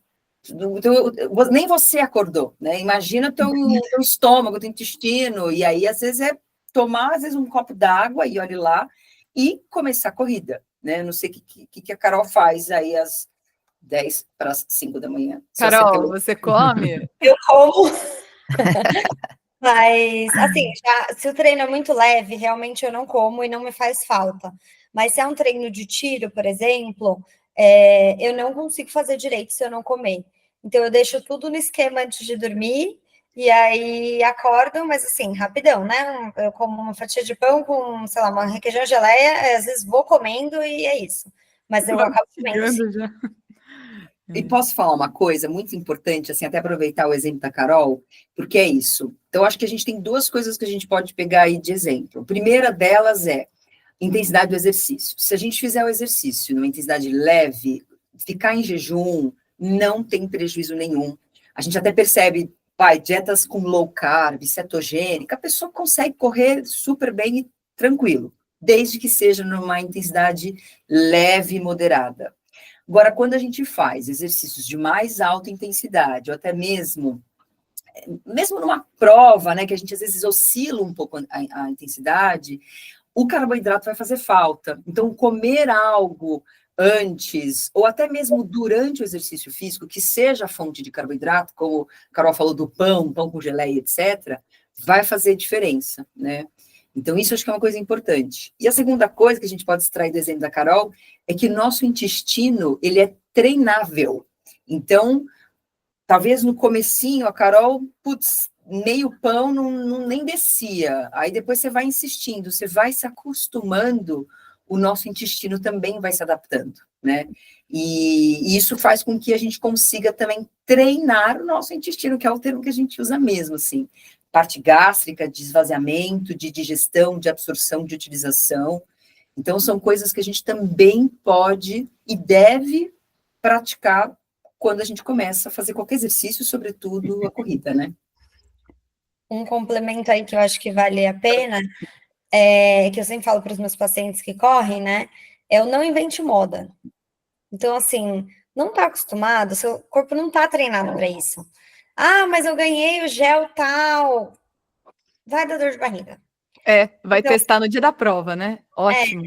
nem você acordou, né? Imagina teu estômago, teu intestino, e aí, às vezes, é tomar, às vezes, um copo d'água, e olhe lá, e começar a corrida, né? Não sei o que a Carol faz aí às 10 para 5 da manhã. Carol, você come? Eu como. Mas, assim, se o treino é muito leve, realmente eu não como e não me faz falta. Mas se é um treino de tiro, por exemplo, eu não consigo fazer direito se eu não comer. Então, eu deixo tudo no esquema antes de dormir, e aí acordo, mas assim, rapidão, né? Eu como uma fatia de pão com, sei lá, uma requeijão geleia, às vezes vou comendo e é isso. Mas eu acabo comendo, sim. Já. E posso falar uma coisa muito importante, assim, até aproveitar o exemplo da Carol, porque é isso. Então, acho que a gente tem 2 coisas que a gente pode pegar aí de exemplo. A primeira delas é intensidade do exercício. Se a gente fizer o exercício numa intensidade leve, ficar em jejum não tem prejuízo nenhum. A gente até percebe, dietas com low carb, cetogênica, a pessoa consegue correr super bem e tranquilo, desde que seja numa intensidade leve e moderada. Agora, quando a gente faz exercícios de mais alta intensidade, ou até mesmo numa prova, né, que a gente às vezes oscila um pouco a intensidade, o carboidrato vai fazer falta. Então, comer algo antes, ou até mesmo durante o exercício físico, que seja fonte de carboidrato, como a Carol falou do pão com geleia, etc., vai fazer diferença, né? Então, isso acho que é uma coisa importante. E a segunda coisa que a gente pode extrair do exemplo da Carol é que nosso intestino, ele é treinável. Então, talvez no comecinho, a Carol, meio pão nem descia. Aí depois você vai insistindo, você vai se acostumando, o nosso intestino também vai se adaptando, né? E isso faz com que a gente consiga também treinar o nosso intestino, que é o termo que a gente usa mesmo, assim. Parte gástrica, de esvaziamento, de digestão, de absorção, de utilização. Então, são coisas que a gente também pode e deve praticar quando a gente começa a fazer qualquer exercício, sobretudo a corrida, né? Um complemento aí que eu acho que vale a pena, que eu sempre falo para os meus pacientes que correm, né? É o não invente moda. Então, assim, não está acostumado, seu corpo não está treinado para isso. Ah, mas eu ganhei o gel tal. Vai dar dor de barriga. Vai então, testar no dia da prova, né? Ótimo.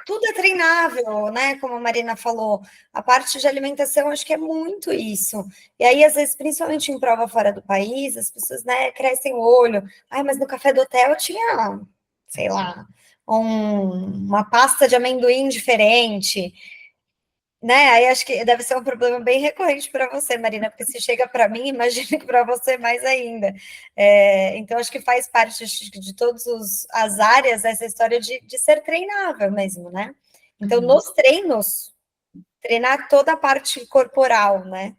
Tudo é treinável, né? Como a Marina falou, a parte de alimentação, acho que é muito isso. E aí, às vezes, principalmente em prova fora do país, as pessoas, né, crescem o olho. Ai, mas no café do hotel tinha, sei lá, uma pasta de amendoim diferente. Né? Aí acho que deve ser um problema bem recorrente para você, Marina, porque se chega para mim, imagina que para você mais ainda. Então, acho que faz parte de todas as áreas essa história de ser treinável mesmo, né? Então, nos treinos, treinar toda a parte corporal, né?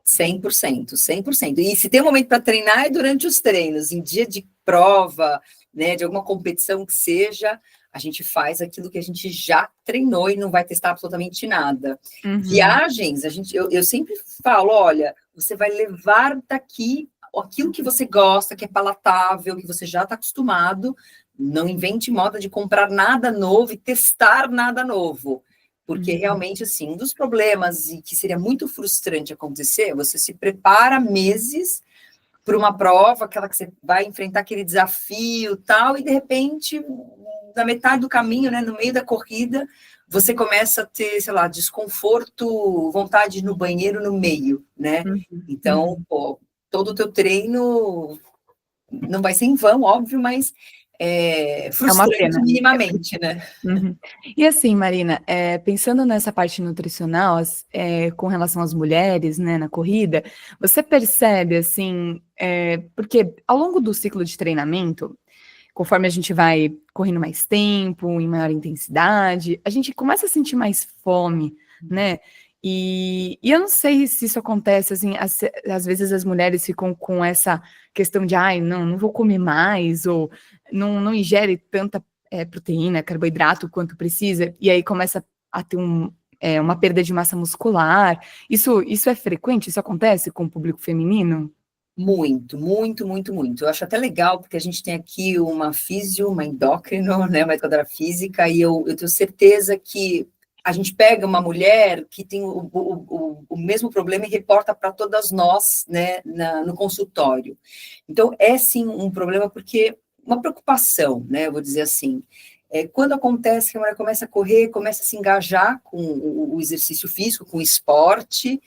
100%, 100%. E se tem um momento para treinar, é durante os treinos, em dia de prova, né, de alguma competição que seja, a gente faz aquilo que a gente já treinou e não vai testar absolutamente nada. Uhum. Viagens, eu sempre falo, olha, você vai levar daqui aquilo que você gosta, que é palatável, que você já está acostumado. Não invente moda de comprar nada novo e testar nada novo. Porque realmente, assim, um dos problemas e que seria muito frustrante acontecer, você se prepara meses para uma prova, aquela que você vai enfrentar aquele desafio tal, e de repente, na metade do caminho, né, no meio da corrida, você começa a ter, sei lá, desconforto, vontade de ir no banheiro no meio, né? Então, pô, todo o teu treino não vai ser em vão, óbvio, mas frustrante pena. minimamente, né? E assim, Marina, pensando nessa parte nutricional, com relação às mulheres, né, na corrida, você percebe, assim, porque ao longo do ciclo de treinamento, conforme a gente vai correndo mais tempo, em maior intensidade, a gente começa a sentir mais fome, né? E eu não sei se isso acontece, assim, às vezes as mulheres ficam com essa questão de, ai, não vou comer mais, ou não ingere tanta proteína, carboidrato quanto precisa, e aí começa a ter uma perda de massa muscular. Isso é frequente? Isso acontece com o público feminino? Muito, muito, muito, muito. Eu acho até legal, porque a gente tem aqui uma físio, uma endócrino, né, uma educadora física, e eu tenho certeza que a gente pega uma mulher que tem o mesmo problema e reporta para todas nós, né, no consultório. Então, é sim um problema, porque uma preocupação, né, eu vou dizer assim, quando acontece que a mulher começa a correr, começa a se engajar com o exercício físico, com o esporte,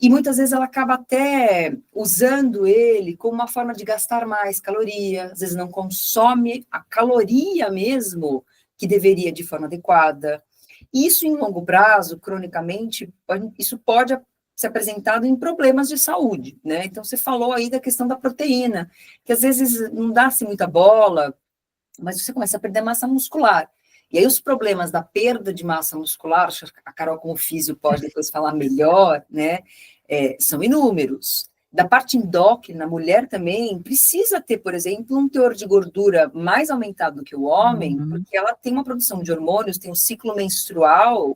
e muitas vezes ela acaba até usando ele como uma forma de gastar mais caloria, às vezes não consome a caloria mesmo que deveria de forma adequada. Isso em longo prazo, cronicamente, isso pode ser apresentado em problemas de saúde, né? Então, você falou aí da questão da proteína, que às vezes não dá-se muita bola, mas você começa a perder massa muscular. E aí os problemas da perda de massa muscular, acho que a Carol como físio pode depois falar melhor, né, são inúmeros. Da parte endócrina, a mulher também precisa ter, por exemplo, um teor de gordura mais aumentado do que o homem, porque ela tem uma produção de hormônios, tem um ciclo menstrual,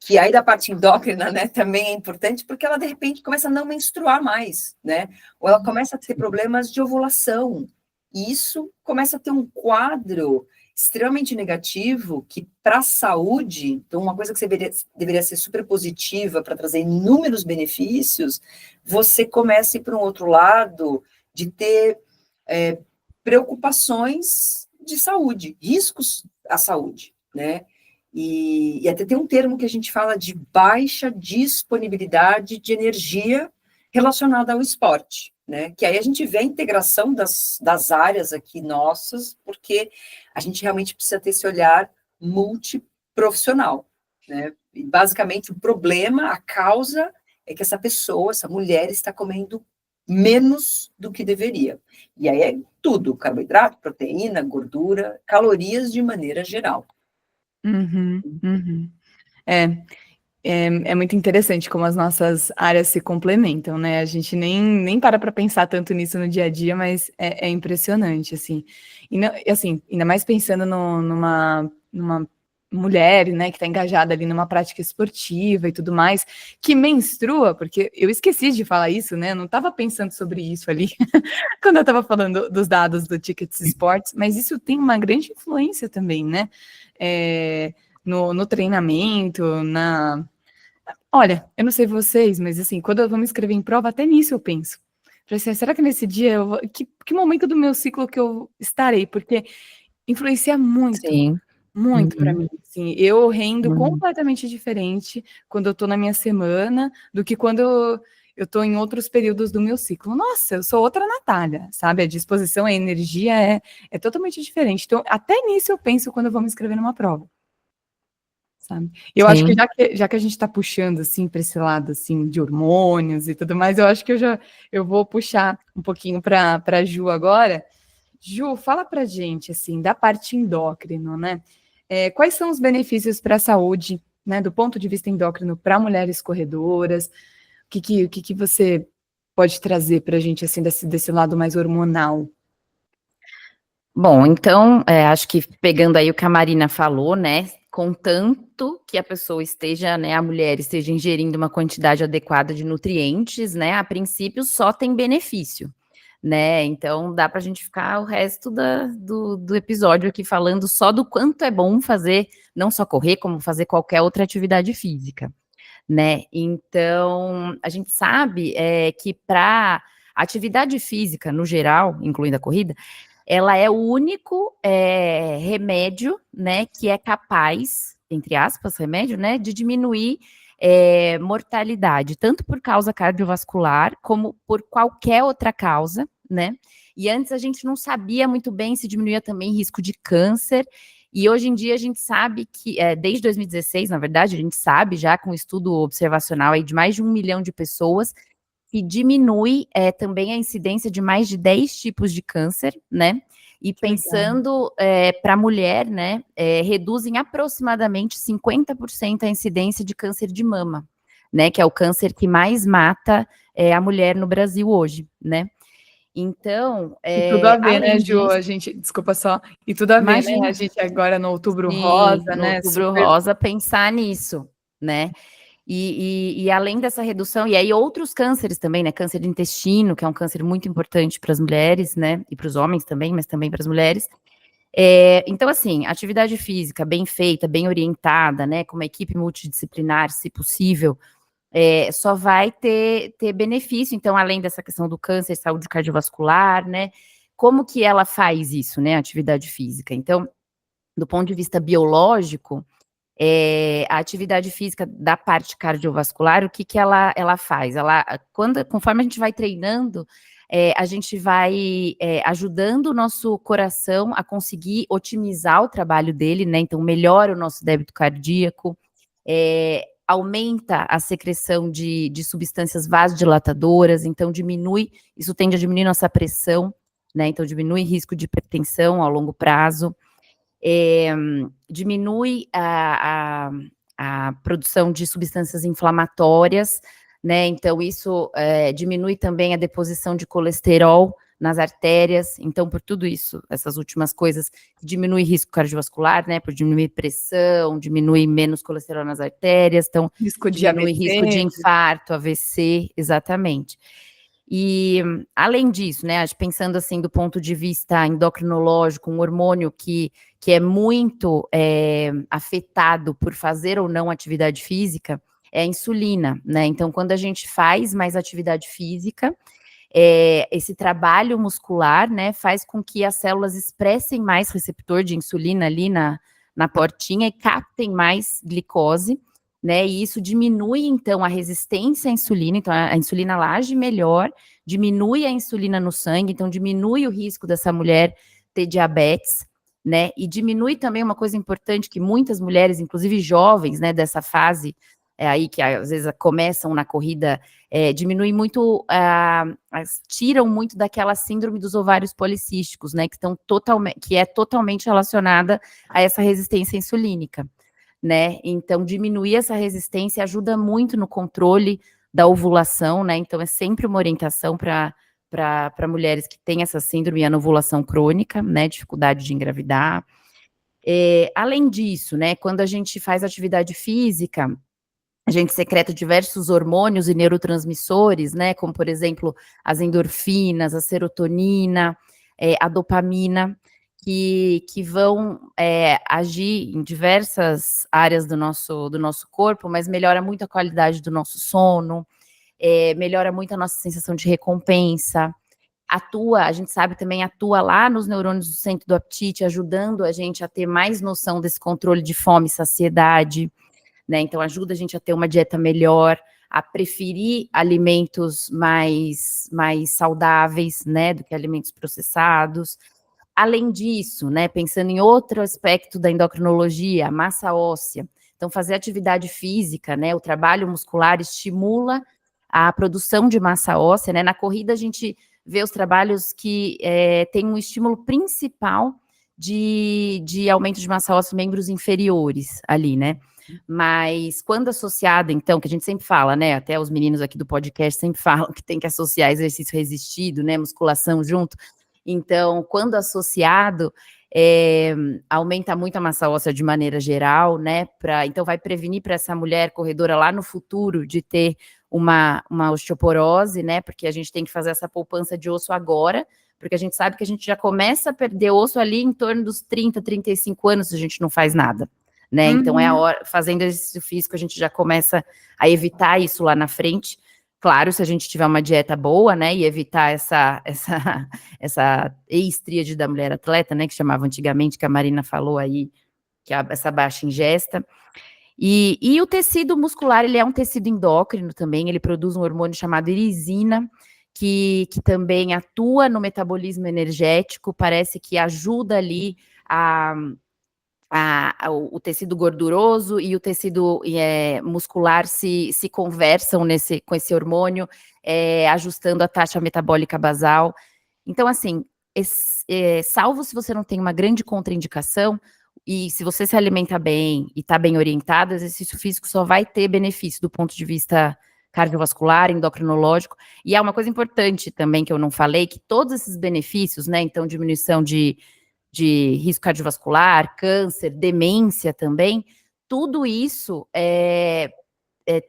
que aí da parte endócrina, né, também é importante, porque ela, de repente, começa a não menstruar mais, né, ou ela começa a ter problemas de ovulação, e isso começa a ter um quadro extremamente negativo, que para a saúde, então uma coisa que deveria ser super positiva para trazer inúmeros benefícios, você começa a ir para um outro lado de ter preocupações de saúde, riscos à saúde, né? E até tem um termo que a gente fala de baixa disponibilidade de energia relacionada ao esporte, né? Que aí a gente vê a integração das áreas aqui nossas, porque a gente realmente precisa ter esse olhar multiprofissional, né? E basicamente o problema, a causa é que essa pessoa, essa mulher está comendo menos do que deveria. E aí é tudo, carboidrato, proteína, gordura, calorias de maneira geral. É muito interessante como as nossas áreas se complementam, né? A gente nem para pensar tanto nisso no dia a dia, mas é impressionante, assim. E assim, ainda mais pensando numa mulher, né, que está engajada ali numa prática esportiva e tudo mais, que menstrua, porque eu esqueci de falar isso, né? Eu não estava pensando sobre isso ali quando eu estava falando dos dados do Tickets Sports, mas isso tem uma grande influência também, né? No treinamento, Olha, eu não sei vocês, mas assim, quando eu vou me inscrever em prova, até nisso eu penso. Falei assim, será que nesse dia, que momento do meu ciclo que eu estarei? Porque influencia muito, Sim. muito para mim. Assim, eu rendo completamente diferente quando eu tô na minha semana do que quando eu tô em outros períodos do meu ciclo. Nossa, eu sou outra Natália, sabe? A disposição, a energia é totalmente diferente. Então, até nisso eu penso quando eu vou me inscrever numa prova. Sabe? Eu acho que já que a gente está puxando assim para esse lado assim de hormônios e tudo mais, eu acho que eu vou puxar um pouquinho para a Ju agora. Ju, fala para gente assim da parte endócrino, né? Quais são os benefícios para a saúde, né, do ponto de vista endócrino para mulheres corredoras? O que você pode trazer para a gente assim desse lado mais hormonal? Bom, então, acho que pegando aí o que a Marina falou, né, contanto que a pessoa esteja, né, a mulher esteja ingerindo uma quantidade adequada de nutrientes, né, a princípio só tem benefício, né, então dá para a gente ficar o resto do episódio aqui falando só do quanto é bom fazer, não só correr, como fazer qualquer outra atividade física, né, então a gente sabe que para atividade física, no geral, incluindo a corrida, ela é o único remédio, né, que é capaz, entre aspas, remédio, né, de diminuir mortalidade, tanto por causa cardiovascular, como por qualquer outra causa, né? E antes a gente não sabia muito bem se diminuía também risco de câncer, e hoje em dia a gente sabe que, desde 2016, na verdade, a gente sabe já com um estudo observacional aí de mais de 1 milhão de pessoas, que diminui também a incidência de mais de 10 tipos de câncer, né? E pensando para a mulher, né, reduzem aproximadamente 50% a incidência de câncer de mama, né? Que é o câncer que mais mata a mulher no Brasil hoje, né? Então, E tudo a ver, né, Ju? disso, A gente, desculpa só, e tudo a ver, né? imagina, A gente agora no Outubro sim, Rosa, no né? Outubro Super. Rosa, pensar nisso, né? E além dessa redução, e aí outros cânceres também, né? Câncer de intestino, que é um câncer muito importante para as mulheres, né? E para os homens também, mas também para as mulheres. Então, assim, atividade física bem feita, bem orientada, né? Com uma equipe multidisciplinar, se possível, só vai ter benefício. Então, além dessa questão do câncer, saúde cardiovascular, né? Como que ela faz isso, né? Atividade física. Então, do ponto de vista biológico, a atividade física da parte cardiovascular, o que que ela faz? Conforme a gente vai treinando, a gente vai ajudando o nosso coração a conseguir otimizar o trabalho dele, né? Então, melhora o nosso débito cardíaco, aumenta a secreção de substâncias vasodilatadoras, então isso tende a diminuir nossa pressão, né? Então, diminui risco de hipertensão ao longo prazo. Diminui a produção de substâncias inflamatórias, né? Então, isso diminui também a deposição de colesterol nas artérias. Então, por tudo isso, essas últimas coisas, diminui risco cardiovascular, né? Por diminuir pressão, diminui menos colesterol nas artérias, então, Risco de diminui AVC. risco de infarto, AVC, exatamente. E, além disso, né, pensando assim do ponto de vista endocrinológico, um hormônio que é muito afetado por fazer ou não atividade física, é a insulina, né? Então, quando a gente faz mais atividade física, esse trabalho muscular, né, faz com que as células expressem mais receptor de insulina ali na portinha e captem mais glicose, né? E isso diminui, então, a resistência à insulina, então a insulina ela age melhor, diminui a insulina no sangue, então diminui o risco dessa mulher ter diabetes, né? E diminui também uma coisa importante que muitas mulheres, inclusive jovens, né, dessa fase aí que às vezes começam na corrida, diminui muito, tiram muito daquela síndrome dos ovários policísticos, né, que é totalmente relacionada a essa resistência insulínica, né? Então, diminuir essa resistência ajuda muito no controle da ovulação, né? Então, é sempre uma orientação para mulheres que têm essa síndrome e a ovulação crônica, né? Dificuldade de engravidar. Além disso, né? Quando a gente faz atividade física, a gente secreta diversos hormônios e neurotransmissores, né? Como, por exemplo, as endorfinas, a serotonina, a dopamina, que vão agir em diversas áreas do nosso corpo, mas melhora muito a qualidade do nosso sono, melhora muito a nossa sensação de recompensa, a gente sabe também, atua lá nos neurônios do centro do apetite, ajudando a gente a ter mais noção desse controle de fome e saciedade, né? Então, ajuda a gente a ter uma dieta melhor, a preferir alimentos mais saudáveis, né, do que alimentos processados. Além disso, né, pensando em outro aspecto da endocrinologia, a massa óssea. Então, fazer atividade física, né, o trabalho muscular estimula a produção de massa óssea, né? Na corrida a gente vê os trabalhos que têm um estímulo principal de aumento de massa óssea em membros inferiores ali, né? Mas quando associada, então, que a gente sempre fala, né, até os meninos aqui do podcast sempre falam que tem que associar exercício resistido, né, musculação junto, Então, quando associado, aumenta muito a massa óssea de maneira geral, né? Então, vai prevenir para essa mulher corredora lá no futuro de ter uma osteoporose, né? Porque a gente tem que fazer essa poupança de osso agora, porque a gente sabe que a gente já começa a perder osso ali em torno dos 30, 35 anos se a gente não faz nada, né? Então, é a hora, fazendo exercício físico, a gente já começa a evitar isso lá na frente. Claro, se a gente tiver uma dieta boa, né, e evitar essa ex-tríade da mulher atleta, né, que chamava antigamente, que a Marina falou aí, que é essa baixa ingesta. E o tecido muscular, ele é um tecido endócrino também, ele produz um hormônio chamado irisina, que também atua no metabolismo energético, parece que ajuda ali o tecido gorduroso e o tecido muscular se conversam com esse hormônio, ajustando a taxa metabólica basal. Então, assim, salvo se você não tem uma grande contraindicação, e se você se alimenta bem e está bem orientado, o exercício físico só vai ter benefício do ponto de vista cardiovascular, endocrinológico. E há uma coisa importante também que eu não falei, que todos esses benefícios, né, então diminuição de risco cardiovascular, câncer, demência também, tudo isso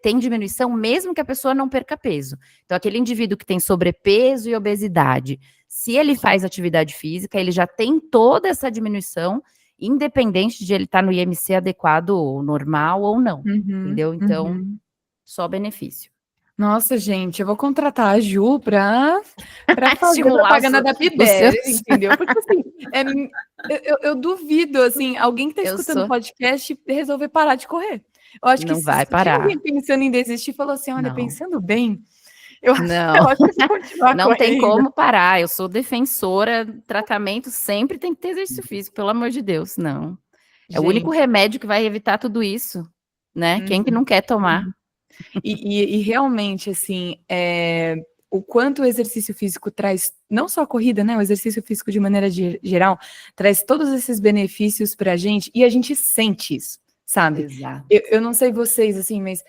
tem diminuição mesmo que a pessoa não perca peso. Então, aquele indivíduo que tem sobrepeso e obesidade, se ele faz atividade física, ele já tem toda essa diminuição, independente de ele estar no IMC adequado, ou normal ou não, entendeu? Então, só benefício. Nossa, gente, eu vou contratar a Ju para fazer propaganda da Pidere, entendeu? Porque, assim, eu duvido, assim, alguém que está escutando o podcast resolver parar de correr. Eu acho não que vai se parar. alguém pensando em desistir, falou assim, olha, Não. Pensando bem, eu acho que continuar não correndo. tem como parar. Eu sou defensora, tratamento sempre tem que ter exercício físico, pelo amor de Deus, não. É o único remédio que vai evitar tudo isso, né? Quem que não quer tomar? E realmente, assim, o quanto o exercício físico traz, não só a corrida, né? O exercício físico de maneira geral, traz todos esses benefícios pra gente, e a gente sente isso, sabe? Exato. Eu não sei vocês, assim, mas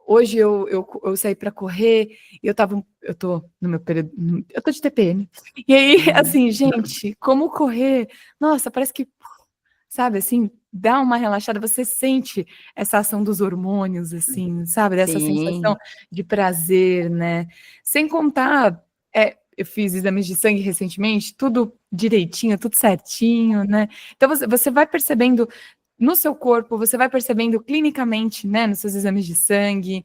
hoje eu saí para correr, e eu tô no meu período, eu tô de TPM. E aí, assim, gente, como correr, nossa, parece que, sabe, assim, dá uma relaxada, você sente essa ação dos hormônios, assim, sabe, dessa sensação de prazer, né? Sem contar, eu fiz exames de sangue recentemente, tudo direitinho, tudo certinho, né? Então você vai percebendo no seu corpo, você vai percebendo clinicamente, né, nos seus exames de sangue,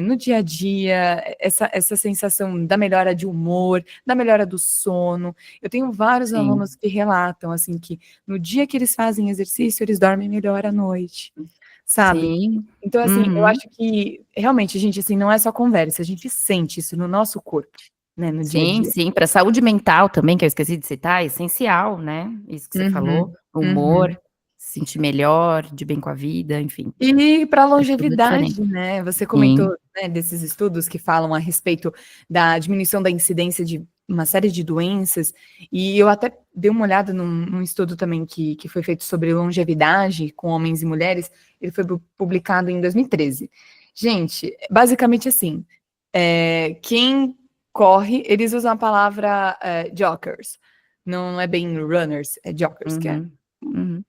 no dia a dia, essa sensação da melhora de humor, da melhora do sono. Eu tenho vários alunos que relatam, assim, que no dia que eles fazem exercício, eles dormem melhor à noite, sabe? Sim. Então, assim, eu acho que, realmente, gente, assim, não é só conversa, a gente sente isso no nosso corpo, né, no dia a dia. Sim, para a saúde mental também, que eu esqueci de citar, é essencial, né? Isso que você falou, humor, se sentir melhor, de bem com a vida, enfim. E para longevidade, né? Você comentou, né, desses estudos que falam a respeito da diminuição da incidência de uma série de doenças, e eu até dei uma olhada num estudo também que foi feito sobre longevidade com homens e mulheres, ele foi publicado em 2013. Gente, basicamente assim, quem corre, eles usam a palavra joggers, não é bem runners, é joggers, que é.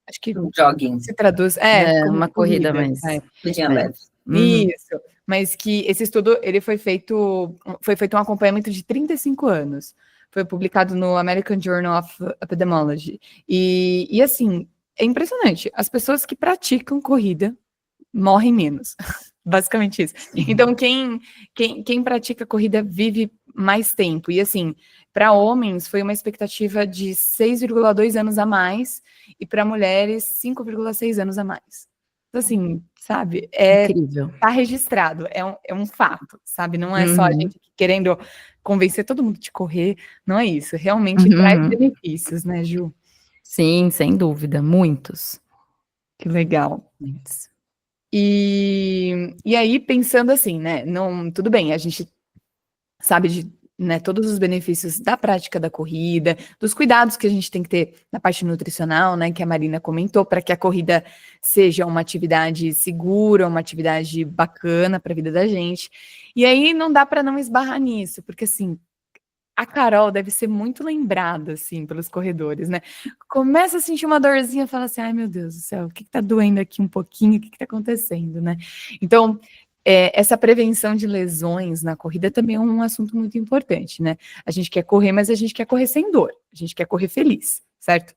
Acho que jogging. Se traduz, como uma corrida mais. Corridinha leve. Isso, mas que esse estudo, ele foi feito um acompanhamento de 35 anos. Foi publicado no American Journal of Epidemiology. E assim, é impressionante. As pessoas que praticam corrida morrem menos. Basicamente isso. Então, quem pratica corrida vive mais tempo. E assim, para homens foi uma expectativa de 6,2 anos a mais, e para mulheres 5,6 anos a mais. Então, assim, sabe? Incrível. Tá registrado, é um fato, sabe? Não é só a gente querendo convencer todo mundo de correr, não é isso. Realmente traz benefícios, né, Ju? Sim, sem dúvida, muitos. Que legal. Muitos. E aí, pensando assim, né? Não, tudo bem, a gente sabe de, né, todos os benefícios da prática da corrida, dos cuidados que a gente tem que ter na parte nutricional, né? Que a Marina comentou, para que a corrida seja uma atividade segura, uma atividade bacana para a vida da gente. E aí não dá para não esbarrar nisso, porque assim, a Carol deve ser muito lembrada, assim, pelos corredores, né? Começa a sentir uma dorzinha e fala assim, ai, meu Deus do céu, o que tá doendo aqui um pouquinho? O que tá acontecendo, né? Então, essa prevenção de lesões na corrida também é um assunto muito importante, né? A gente quer correr, mas a gente quer correr sem dor. A gente quer correr feliz, certo?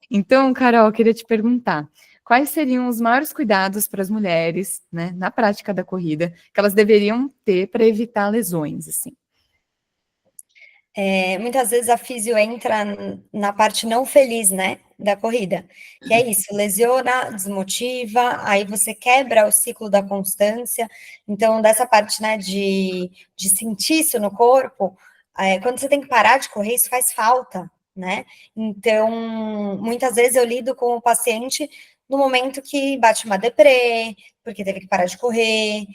Então, Carol, eu queria te perguntar, quais seriam os maiores cuidados para as mulheres, né, na prática da corrida, que elas deveriam ter para evitar lesões, assim? Muitas vezes a físio entra na parte não feliz, né, da corrida, que é isso, lesiona, desmotiva, aí você quebra o ciclo da constância, então dessa parte, né, de sentir isso no corpo, quando você tem que parar de correr, isso faz falta, né, então muitas vezes eu lido com o paciente no momento que bate uma deprê, porque teve que parar de correr,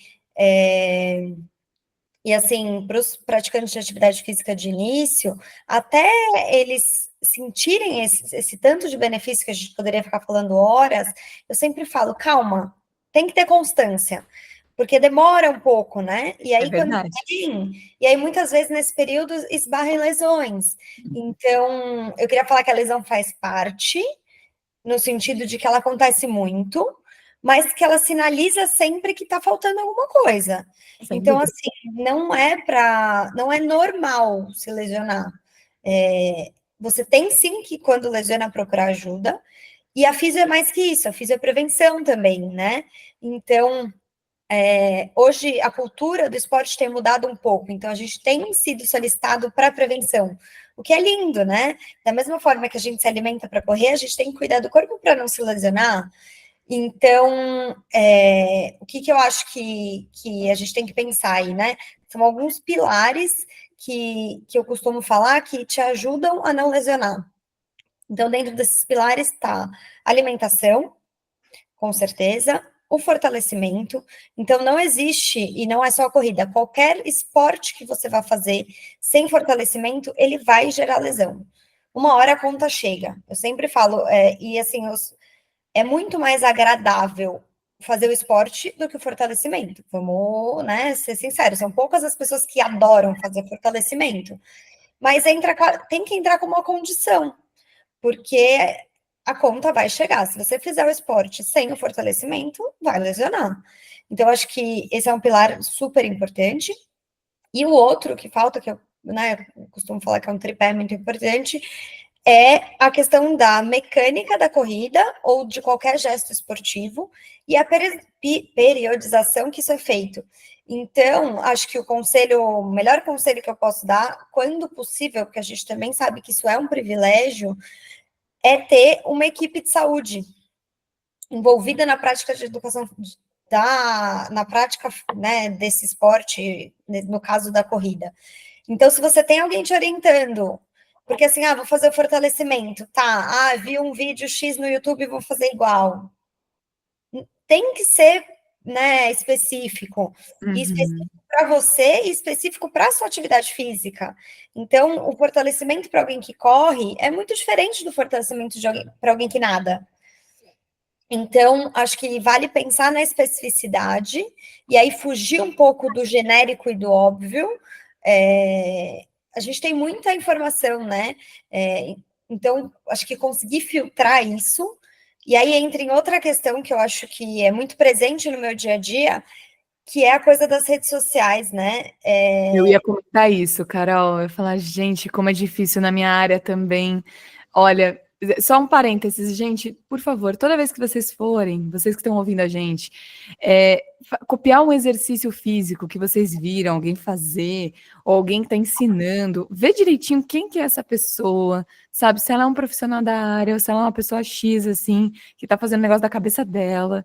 e assim, para os praticantes de atividade física de início, até eles sentirem esse tanto de benefício que a gente poderia ficar falando horas, eu sempre falo, calma, tem que ter constância, porque demora um pouco, né? E É aí, quando verdade. tem, e aí muitas vezes nesse período esbarra em lesões. Então, eu queria falar que a lesão faz parte, no sentido de que ela acontece muito, mas que ela sinaliza sempre que está faltando alguma coisa. Sem Então, dúvida. assim, não é normal se lesionar. Você tem sim que, quando lesiona, procurar ajuda, e a físio é mais que isso, a físio é prevenção também, né? Então, hoje a cultura do esporte tem mudado um pouco, então a gente tem sido solicitado para prevenção, o que é lindo, né? Da mesma forma que a gente se alimenta para correr, a gente tem que cuidar do corpo para não se lesionar. Então, o que eu acho que a gente tem que pensar aí, né? São alguns pilares que eu costumo falar que te ajudam a não lesionar. Então, dentro desses pilares está alimentação, com certeza, o fortalecimento. Então, não existe, e não é só a corrida, qualquer esporte que você vai fazer sem fortalecimento, ele vai gerar lesão. Uma hora a conta chega. Eu sempre falo, e assim, é muito mais agradável fazer o esporte do que o fortalecimento. Vamos, né, ser sinceros, são poucas as pessoas que adoram fazer fortalecimento. Mas tem que entrar com uma condição, porque a conta vai chegar. Se você fizer o esporte sem o fortalecimento, vai lesionar. Então, acho que esse é um pilar super importante. E o outro que falta, que eu, né, eu costumo falar que é um tripé muito importante, é a questão da mecânica da corrida ou de qualquer gesto esportivo e a periodização que isso é feito. Então, acho que o melhor conselho que eu posso dar, quando possível, porque a gente também sabe que isso é um privilégio, é ter uma equipe de saúde envolvida na prática de educação, na prática, né, desse esporte, no caso da corrida. Então, se você tem alguém te orientando, porque assim, vou fazer o fortalecimento, tá? Vi um vídeo X no YouTube, vou fazer igual. Tem que ser, né, específico. E específico para você e específico para a sua atividade física. Então, o fortalecimento para alguém que corre é muito diferente do fortalecimento para alguém que nada. Então, acho que vale pensar na especificidade e aí fugir um pouco do genérico e do óbvio. A gente tem muita informação, né? Então, acho que conseguir filtrar isso. E aí entra em outra questão que eu acho que é muito presente no meu dia a dia, que é a coisa das redes sociais, né? Eu ia comentar isso, Carol. Eu ia falar, gente, como é difícil na minha área também. Olha, só um parênteses, gente, por favor, toda vez que vocês forem, vocês que estão ouvindo a gente, copiar um exercício físico que vocês viram alguém fazer, ou alguém que está ensinando, vê direitinho quem que é essa pessoa, sabe? Se ela é um profissional da área, ou se ela é uma pessoa X, assim, que está fazendo negócio da cabeça dela.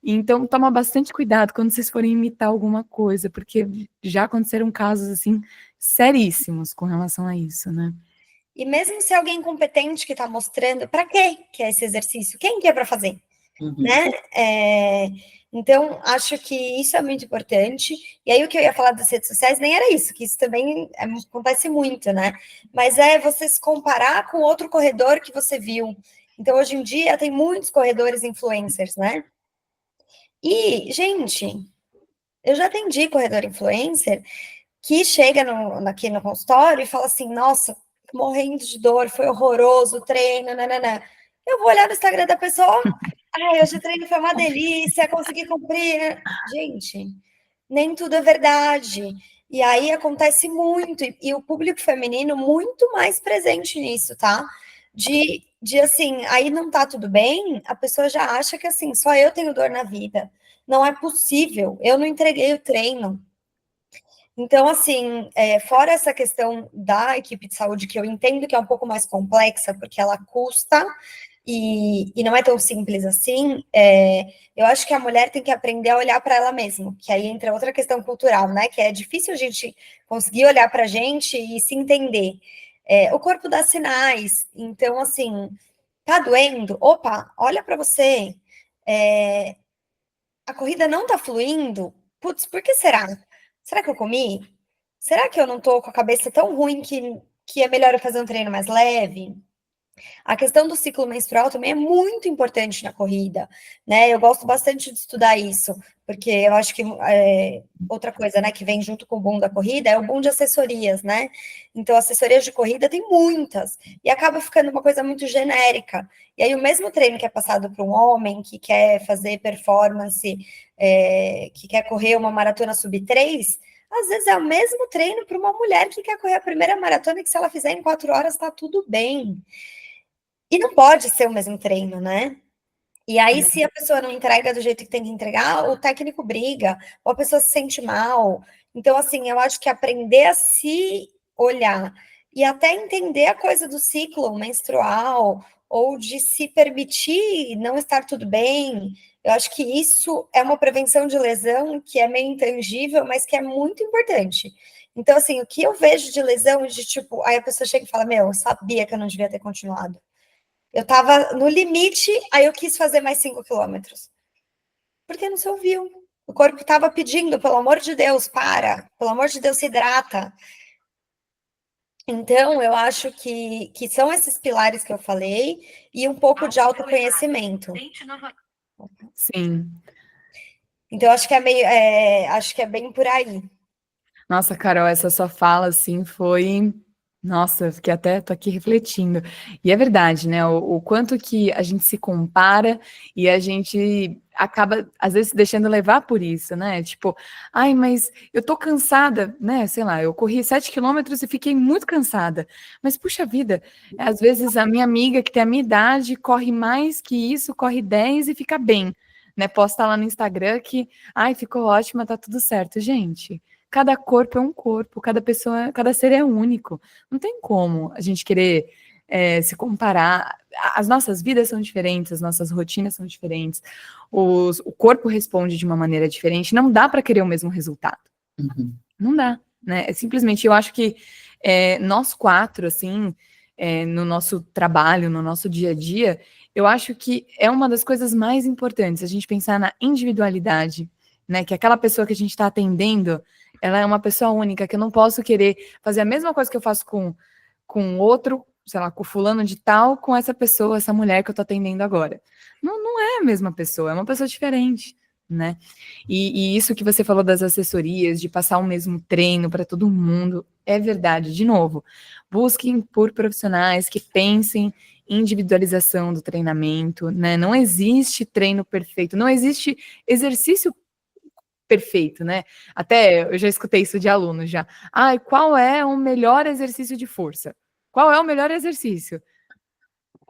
Então, toma bastante cuidado quando vocês forem imitar alguma coisa, porque já aconteceram casos, assim, seríssimos com relação a isso, né? E mesmo se é alguém competente que está mostrando, para quê que é esse exercício? Quem que é para fazer? Né? Então, acho que isso é muito importante. E aí, o que eu ia falar das redes sociais nem era isso, que isso também acontece muito, né? Mas é você se comparar com outro corredor que você viu. Então, hoje em dia, tem muitos corredores influencers, né? E, gente, eu já atendi corredor influencer que chega aqui no consultório e fala assim, nossa, morrendo de dor, foi horroroso o treino, nananã. Eu vou olhar no Instagram da pessoa, hoje o treino foi uma delícia, consegui cumprir. Gente, nem tudo é verdade. E aí acontece muito, e o público feminino muito mais presente nisso, tá? De assim, aí não tá tudo bem, a pessoa já acha que assim, só eu tenho dor na vida. Não é possível, eu não entreguei o treino. Então, assim, fora essa questão da equipe de saúde, que eu entendo que é um pouco mais complexa, porque ela custa e não é tão simples assim, eu acho que a mulher tem que aprender a olhar para ela mesma, que aí entra outra questão cultural, né? Que é difícil a gente conseguir olhar para a gente e se entender. O corpo dá sinais, então, assim, tá doendo? Opa, olha para você. A corrida não tá fluindo? Putz, por que será? Será que eu comi? Será que eu não tô com a cabeça tão ruim que é melhor eu fazer um treino mais leve? A questão do ciclo menstrual também é muito importante na corrida, né? Eu gosto bastante de estudar isso, porque eu acho que outra coisa, né, que vem junto com o boom da corrida é o boom de assessorias, né? Então, assessorias de corrida tem muitas, e acaba ficando uma coisa muito genérica. E aí, o mesmo treino que é passado para um homem que quer fazer performance, que quer correr uma maratona sub-3, às vezes é o mesmo treino para uma mulher que quer correr a primeira maratona, que se ela fizer em 4 horas, está tudo bem. E não pode ser o mesmo treino, né? E aí, se a pessoa não entrega do jeito que tem que entregar, o técnico briga, ou a pessoa se sente mal. Então, assim, eu acho que aprender a se olhar e até entender a coisa do ciclo menstrual, ou de se permitir não estar tudo bem, eu acho que isso é uma prevenção de lesão que é meio intangível, mas que é muito importante. Então, assim, o que eu vejo de lesão, de tipo, aí a pessoa chega e fala, meu, eu sabia que eu não devia ter continuado. Eu estava no limite, aí eu quis fazer mais 5 quilômetros. Porque não se ouviu. O corpo estava pedindo, pelo amor de Deus, para. Pelo amor de Deus, se hidrata. Então, eu acho que são esses pilares que eu falei e um pouco de autoconhecimento. Sim. Então, acho que acho que é bem por aí. Nossa, Carol, essa sua fala, assim, foi... Nossa, eu fiquei até, tô aqui refletindo. E é verdade, né? O quanto que a gente se compara e a gente acaba, às vezes, se deixando levar por isso, né? Tipo, ai, mas eu tô cansada, né? Sei lá, eu corri 7 quilômetros e fiquei muito cansada. Mas, puxa vida, às vezes a minha amiga, que tem a minha idade, corre mais que isso, corre 10 e fica bem, né? Posta lá no Instagram que, ai, ficou ótima, tá tudo certo. Gente, cada corpo é um corpo, cada pessoa, cada ser é único. Não tem como a gente querer se comparar. As nossas vidas são diferentes, as nossas rotinas são diferentes, o corpo responde de uma maneira diferente. Não dá para querer o mesmo resultado. Uhum. Não dá, né? Simplesmente, eu acho que nós 4, assim, no nosso trabalho, no nosso dia a dia, eu acho que é uma das coisas mais importantes, a gente pensar na individualidade, né? Que aquela pessoa que a gente está atendendo, ela é uma pessoa única, que eu não posso querer fazer a mesma coisa que eu faço com outro, sei lá, com fulano de tal, com essa pessoa, essa mulher que eu tô atendendo agora. Não é a mesma pessoa, é uma pessoa diferente, né? E isso que você falou das assessorias, de passar o mesmo treino para todo mundo, é verdade. De novo, busquem por profissionais que pensem em individualização do treinamento, né? Não existe treino perfeito, não existe exercício perfeito, né? Até eu já escutei isso de alunos já. Ai, qual é o melhor exercício de força? Qual é o melhor exercício?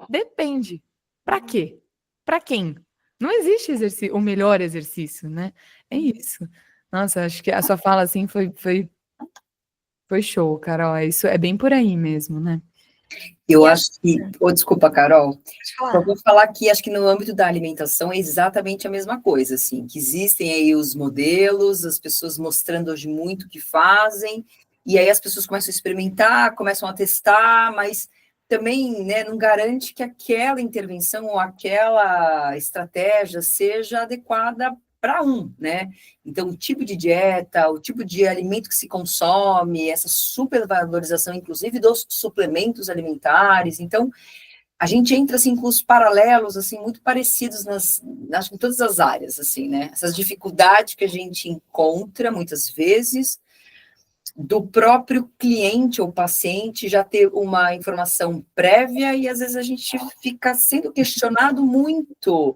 Depende. Para quê? Para quem? Não existe o melhor exercício, né? É isso. Nossa, acho que a sua fala assim foi show, Carol. Isso é bem por aí mesmo, né? Eu acho que... desculpa, Carol. Falar. Eu vou falar que acho que no âmbito da alimentação é exatamente a mesma coisa, assim, que existem aí os modelos, as pessoas mostrando hoje muito o que fazem, e aí as pessoas começam a experimentar, começam a testar, mas também, né, não garante que aquela intervenção ou aquela estratégia seja adequada para né? Então, o tipo de dieta, o tipo de alimento que se consome, essa supervalorização, inclusive, dos suplementos alimentares. Então, a gente entra, assim, com os paralelos, assim, muito parecidos em todas as áreas, assim, né? Essas dificuldades que a gente encontra, muitas vezes, do próprio cliente ou paciente já ter uma informação prévia e às vezes a gente fica sendo questionado muito.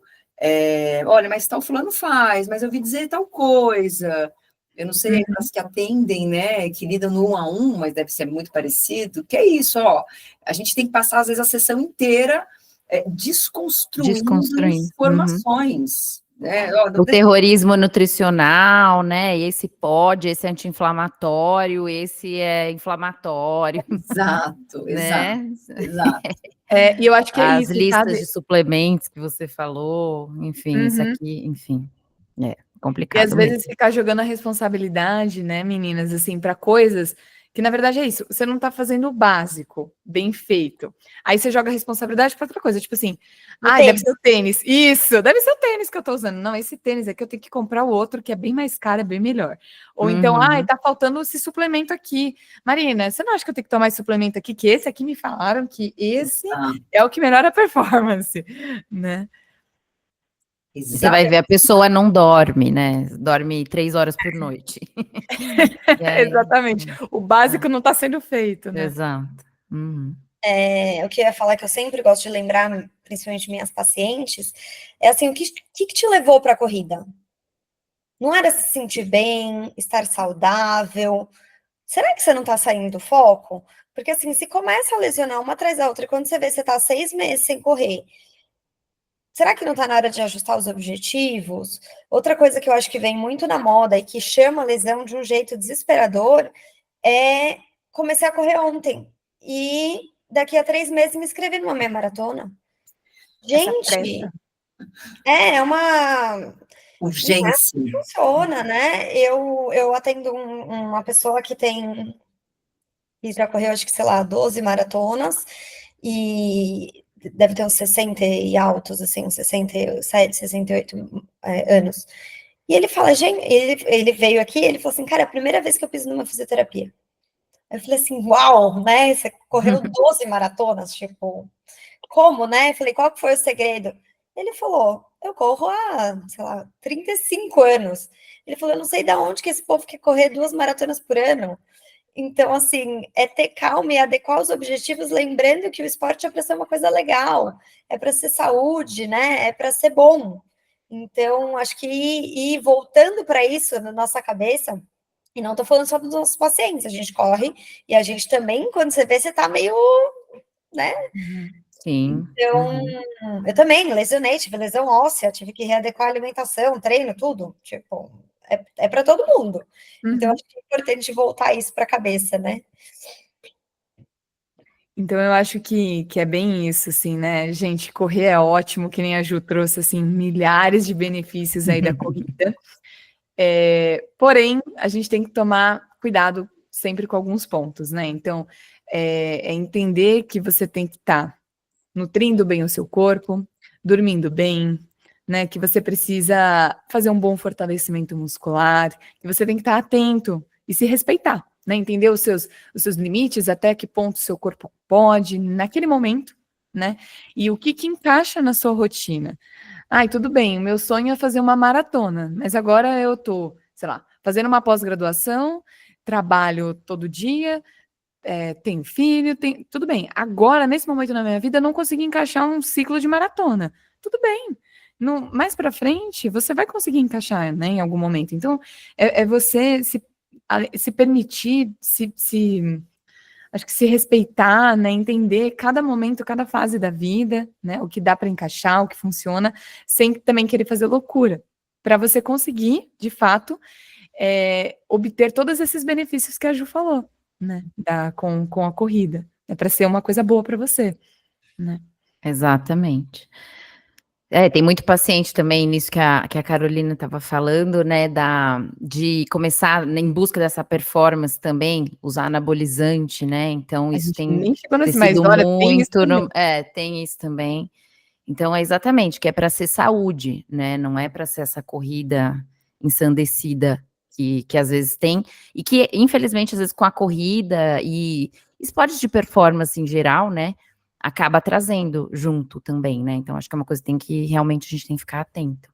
Olha, mas tal fulano faz, mas eu ouvi dizer tal coisa. Eu não sei as que atendem, né, que lidam no 1 a 1, mas deve ser muito parecido. Que é isso, ó. A gente tem que passar, às vezes, a sessão inteira desconstruindo informações. Né? O terrorismo nutricional, né? Esse pode, esse é anti-inflamatório, esse é inflamatório. Exato, né? exato. E eu acho que é isso, As listas sabe? de suplementos que você falou, enfim, isso aqui, enfim, complicado E às vezes mesmo. ficar jogando a responsabilidade, né, meninas, assim, para coisas que na verdade é isso, você não tá fazendo o básico, bem feito. Aí você joga a responsabilidade para outra coisa, tipo assim, deve ser o tênis. Isso, deve ser o tênis que eu tô usando. Não, esse tênis aqui eu tenho que comprar o outro, que é bem mais caro, é bem melhor. Ou então, tá faltando esse suplemento aqui. Marina, você não acha que eu tenho que tomar esse suplemento aqui, que esse aqui me falaram que esse é o que melhora a performance, né? Exatamente. Você vai ver, a pessoa não dorme, né? Dorme 3 horas por noite. Exatamente. O básico não está sendo feito, né? Exato. O que eu ia falar, que eu sempre gosto de lembrar, principalmente minhas pacientes, é assim, o que te levou para a corrida? Não era se sentir bem, estar saudável? Será que você não está saindo do foco? Porque assim, se começa a lesionar uma atrás da outra, e quando você vê, você está 6 meses sem correr, será que não está na hora de ajustar os objetivos? Outra coisa que eu acho que vem muito na moda e que chama a lesão de um jeito desesperador é comecei a correr ontem e daqui a 3 meses me inscrevi numa meia maratona. Gente, é uma urgência. Não funciona, né? Eu atendo uma pessoa que já correu, acho que, sei lá, 12 maratonas e deve ter uns 60 e altos, assim, uns 67, 68 anos. E ele fala, gente, ele veio aqui, ele falou assim, cara, é a primeira vez que eu piso numa fisioterapia. Eu falei assim, uau, né? Você correu 12 maratonas, tipo, como, né? Eu falei, qual que foi o segredo? Ele falou, eu corro há, sei lá, 35 anos. Ele falou, eu não sei de onde que esse povo quer correr 2 maratonas por ano. Então, assim, é ter calma e adequar os objetivos, lembrando que o esporte é para ser uma coisa legal, é para ser saúde, né? É para ser bom. Então, acho que ir voltando para isso na nossa cabeça, e não estou falando só dos nossos pacientes, a gente corre e a gente também, quando você vê, você está meio, né? Sim. Então, eu também lesionei, tive lesão óssea, tive que readequar a alimentação, treino, tudo. Tipo, é para todo mundo. Então, acho que é importante voltar isso para a cabeça, né? Então, eu acho que é bem isso, assim, né? Gente, correr é ótimo, que nem a Ju trouxe, assim, milhares de benefícios aí da corrida. Porém, a gente tem que tomar cuidado sempre com alguns pontos, né? Então, é entender que você tem que estar nutrindo bem o seu corpo, dormindo bem, né? Que você precisa fazer um bom fortalecimento muscular, que você tem que estar atento e se respeitar, né? Entender os seus limites, até que ponto o seu corpo pode, naquele momento, né? E o que encaixa na sua rotina. Tudo bem, o meu sonho é fazer uma maratona, mas agora eu tô, sei lá, fazendo uma pós-graduação, trabalho todo dia, tenho filho, tudo bem. Agora, nesse momento na minha vida, eu não consegui encaixar um ciclo de maratona. Tudo bem. Mais para frente, você vai conseguir encaixar, né, em algum momento. Então, é você se permitir, acho que se respeitar, né, entender cada momento, cada fase da vida, né, o que dá para encaixar, o que funciona, sem também querer fazer loucura, para você conseguir, de fato, obter todos esses benefícios que a Ju falou, né, com a corrida, para ser uma coisa boa para você, né? Exatamente. Tem muito paciente também nisso que a Carolina estava falando, né, de começar em busca dessa performance também, usar anabolizante, né, então isso tem Nem chegou nesse, mas sido olha, tem isso também. Tem isso também. Então, é exatamente, que é para ser saúde, né, não é para ser essa corrida ensandecida que às vezes tem, e que, infelizmente, às vezes com a corrida e esportes de performance em geral, né, acaba trazendo junto também, né? Então, acho que é uma coisa que realmente a gente tem que ficar atento.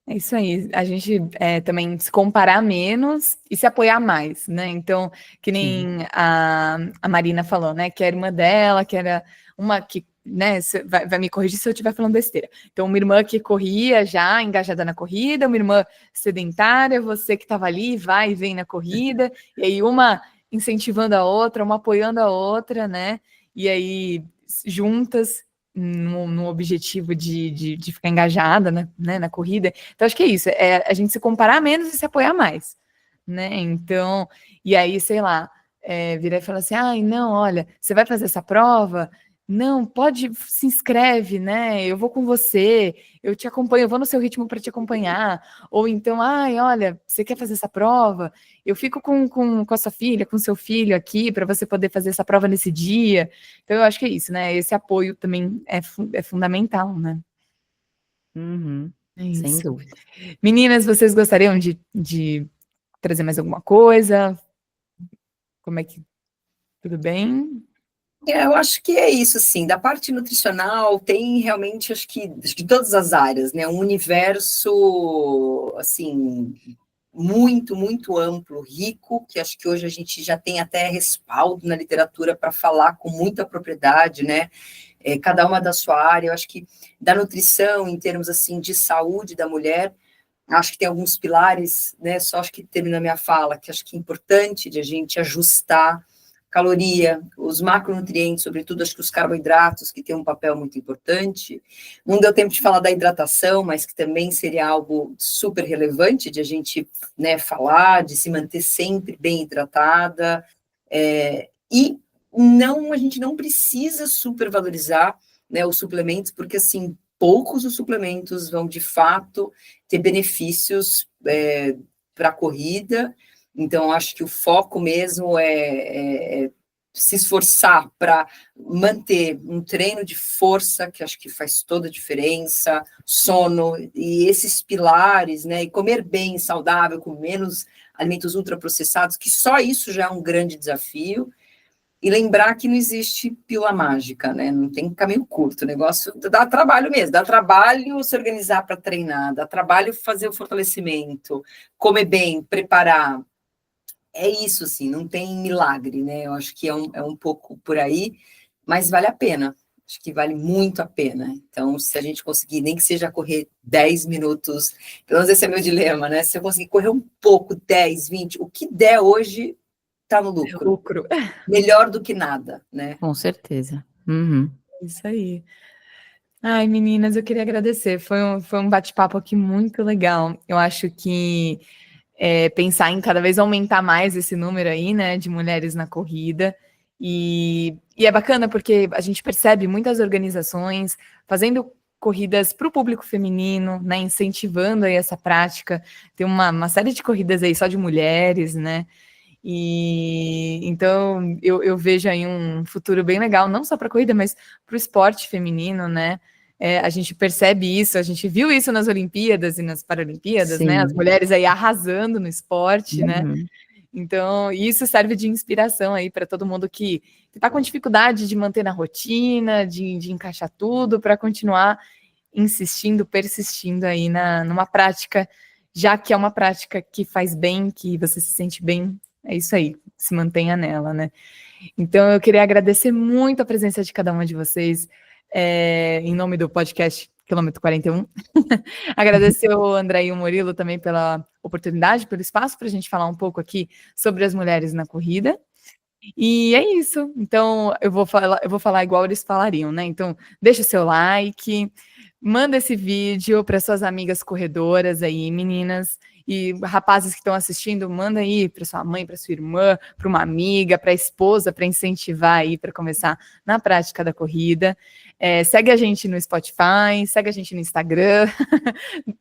É isso aí, a gente também se comparar menos e se apoiar mais, né? Então, que nem a Marina falou, né? Que a irmã dela, que era uma que, né, vai me corrigir se eu estiver falando besteira. Então, uma irmã que corria já, engajada na corrida, uma irmã sedentária, você que estava ali, vai e vem na corrida, e aí uma incentivando a outra, uma apoiando a outra, né? E aí, juntas, no objetivo de ficar engajada, né, na corrida. Então, acho que é isso, é a gente se comparar menos e se apoiar mais, né? Então, e aí, sei lá, virar e falar assim, ai, não, olha, você vai fazer essa prova? Não, pode, se inscreve, né? Eu vou com você, eu te acompanho, eu vou no seu ritmo para te acompanhar. Ou então, ai, olha, você quer fazer essa prova? Eu fico com a sua filha, com o seu filho aqui, para você poder fazer essa prova nesse dia. Então, eu acho que é isso, né? Esse apoio também é fundamental, né? Uhum, É isso. sem dúvida. Meninas, vocês gostariam de trazer mais alguma coisa? Como é que... Tudo bem? Eu acho que é isso, assim, da parte nutricional tem realmente, acho que de todas as áreas, né, um universo, assim, muito, muito amplo, rico, que acho que hoje a gente já tem até respaldo na literatura para falar com muita propriedade, né, cada uma da sua área. Eu acho que da nutrição, em termos, assim, de saúde da mulher, acho que tem alguns pilares, né, só acho que termina a minha fala, que acho que é importante de a gente ajustar caloria, os macronutrientes, sobretudo, acho que os carboidratos, que tem um papel muito importante. Não deu tempo de falar da hidratação, mas que também seria algo super relevante de a gente, né, falar, de se manter sempre bem hidratada, e a gente não precisa supervalorizar, né, os suplementos, porque, assim, poucos os suplementos vão, de fato, ter benefícios para a corrida. Então, acho que o foco mesmo é se esforçar para manter um treino de força, que acho que faz toda a diferença, sono, e esses pilares, né, e comer bem, saudável, com menos alimentos ultraprocessados, que só isso já é um grande desafio, e lembrar que não existe pílula mágica, né, não tem caminho curto, o negócio dá trabalho mesmo, dá trabalho se organizar para treinar, dá trabalho fazer o fortalecimento, comer bem, preparar. É isso, assim, não tem milagre, né? Eu acho que é um pouco por aí, mas vale a pena. Acho que vale muito a pena. Então, se a gente conseguir, nem que seja correr 10 minutos, pelo menos esse é meu dilema, né? Se eu conseguir correr um pouco, 10, 20, o que der hoje, tá no lucro. Lucro. Melhor do que nada, né? Com certeza. Uhum. Isso aí. Ai, meninas, eu queria agradecer. Foi um bate-papo aqui muito legal. Eu acho que pensar em cada vez aumentar mais esse número aí, né, de mulheres na corrida. E é bacana porque a gente percebe muitas organizações fazendo corridas para o público feminino, né, incentivando aí essa prática. Tem uma série de corridas aí só de mulheres, né? E então eu vejo aí um futuro bem legal, não só para a corrida, mas para o esporte feminino, né? A gente percebe isso, a gente viu isso nas Olimpíadas e nas Paralimpíadas, Sim. né? As mulheres aí arrasando no esporte, né? Uhum. Então, isso serve de inspiração aí para todo mundo que está com dificuldade de manter na rotina, de encaixar tudo, para continuar insistindo, persistindo aí numa prática, já que é uma prática que faz bem, que você se sente bem, é isso aí, se mantenha nela, né? Então, eu queria agradecer muito a presença de cada uma de vocês, em nome do podcast Quilômetro 41. Agradecer o André e o Murilo também pela oportunidade, pelo espaço para a gente falar um pouco aqui sobre as mulheres na corrida. E é isso. Então, eu vou falar igual eles falariam, né? Então, deixa o seu like, manda esse vídeo para suas amigas corredoras aí, meninas. E rapazes que estão assistindo, manda aí para sua mãe, para sua irmã, para uma amiga, para a esposa, para incentivar aí, para começar na prática da corrida. Segue a gente no Spotify, segue a gente no Instagram.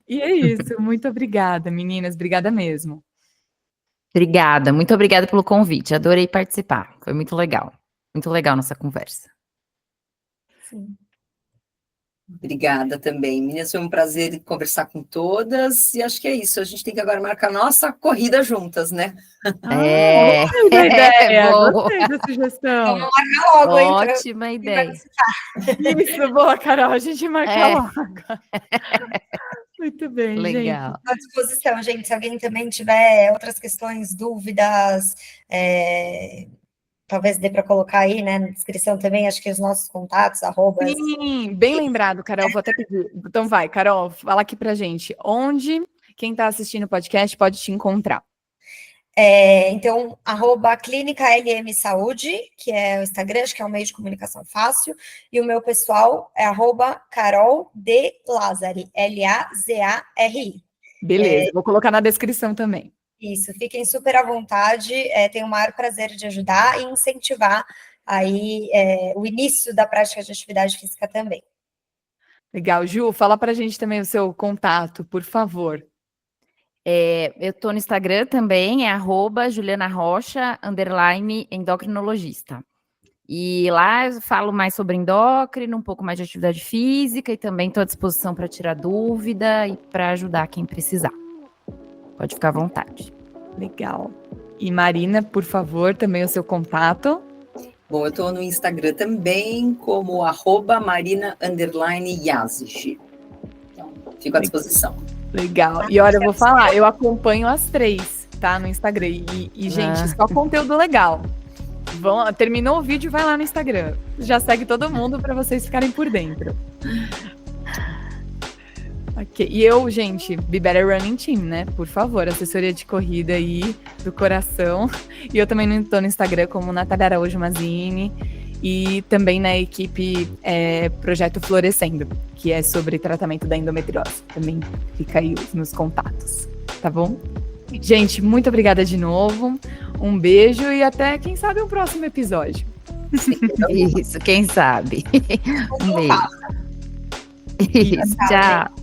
E é isso. Muito obrigada, meninas. Obrigada mesmo. Obrigada, muito obrigada pelo convite. Adorei participar. Foi muito legal. Muito legal nossa conversa. Sim. Obrigada também. Meninas, foi um prazer conversar com todas, e acho que é isso. A gente tem que agora marcar nossa corrida juntas, né? Gostei da ideia, gostei da sugestão. Vamos marcar logo, hein? Ótima ideia. Isso, boa, Carol, a gente marca logo. Muito Muito bem, Legal. À disposição, gente. Se alguém também tiver outras questões, dúvidas, talvez dê para colocar aí, né, na descrição também, acho que os nossos contatos, arrobas. Sim, bem lembrado, Carol. Vou até pedir. Então vai, Carol, fala aqui pra gente. Onde quem está assistindo o podcast pode te encontrar? Então, @Clínica LM Saúde, que é o Instagram, acho que é um meio de comunicação fácil, e o meu pessoal é @Carol D. Lazari, Lazari. Beleza, vou colocar na descrição também. Isso, fiquem super à vontade, tenho o maior prazer de ajudar e incentivar aí o início da prática de atividade física também. Legal. Ju, fala pra gente também o seu contato, por favor. Eu tô no Instagram também, é @JulianaRocha_endocrinologista. E lá eu falo mais sobre endócrino, um pouco mais de atividade física e também estou à disposição para tirar dúvida e para ajudar quem precisar. Pode ficar à vontade. Legal. E Marina, por favor, também o seu contato. Bom, eu estou no Instagram também como @Marina_Yazigi. Então, fico à disposição. Legal. E olha, eu vou falar, eu acompanho as 3, tá? No Instagram. E gente, só conteúdo legal. Terminou o vídeo, vai lá no Instagram. Já segue todo mundo para vocês ficarem por dentro. Ok. E eu, gente, Be Better Running Team, né? Por favor, assessoria de corrida aí do coração. E eu também estou no Instagram como Natália Araújo Mazini. E também na equipe Projeto Florescendo, que é sobre tratamento da endometriose. Também fica aí os meus contatos, tá bom? Gente, muito obrigada de novo. Um beijo e até, quem sabe, um próximo episódio. Isso, quem sabe. Um beijo. Isso, tchau.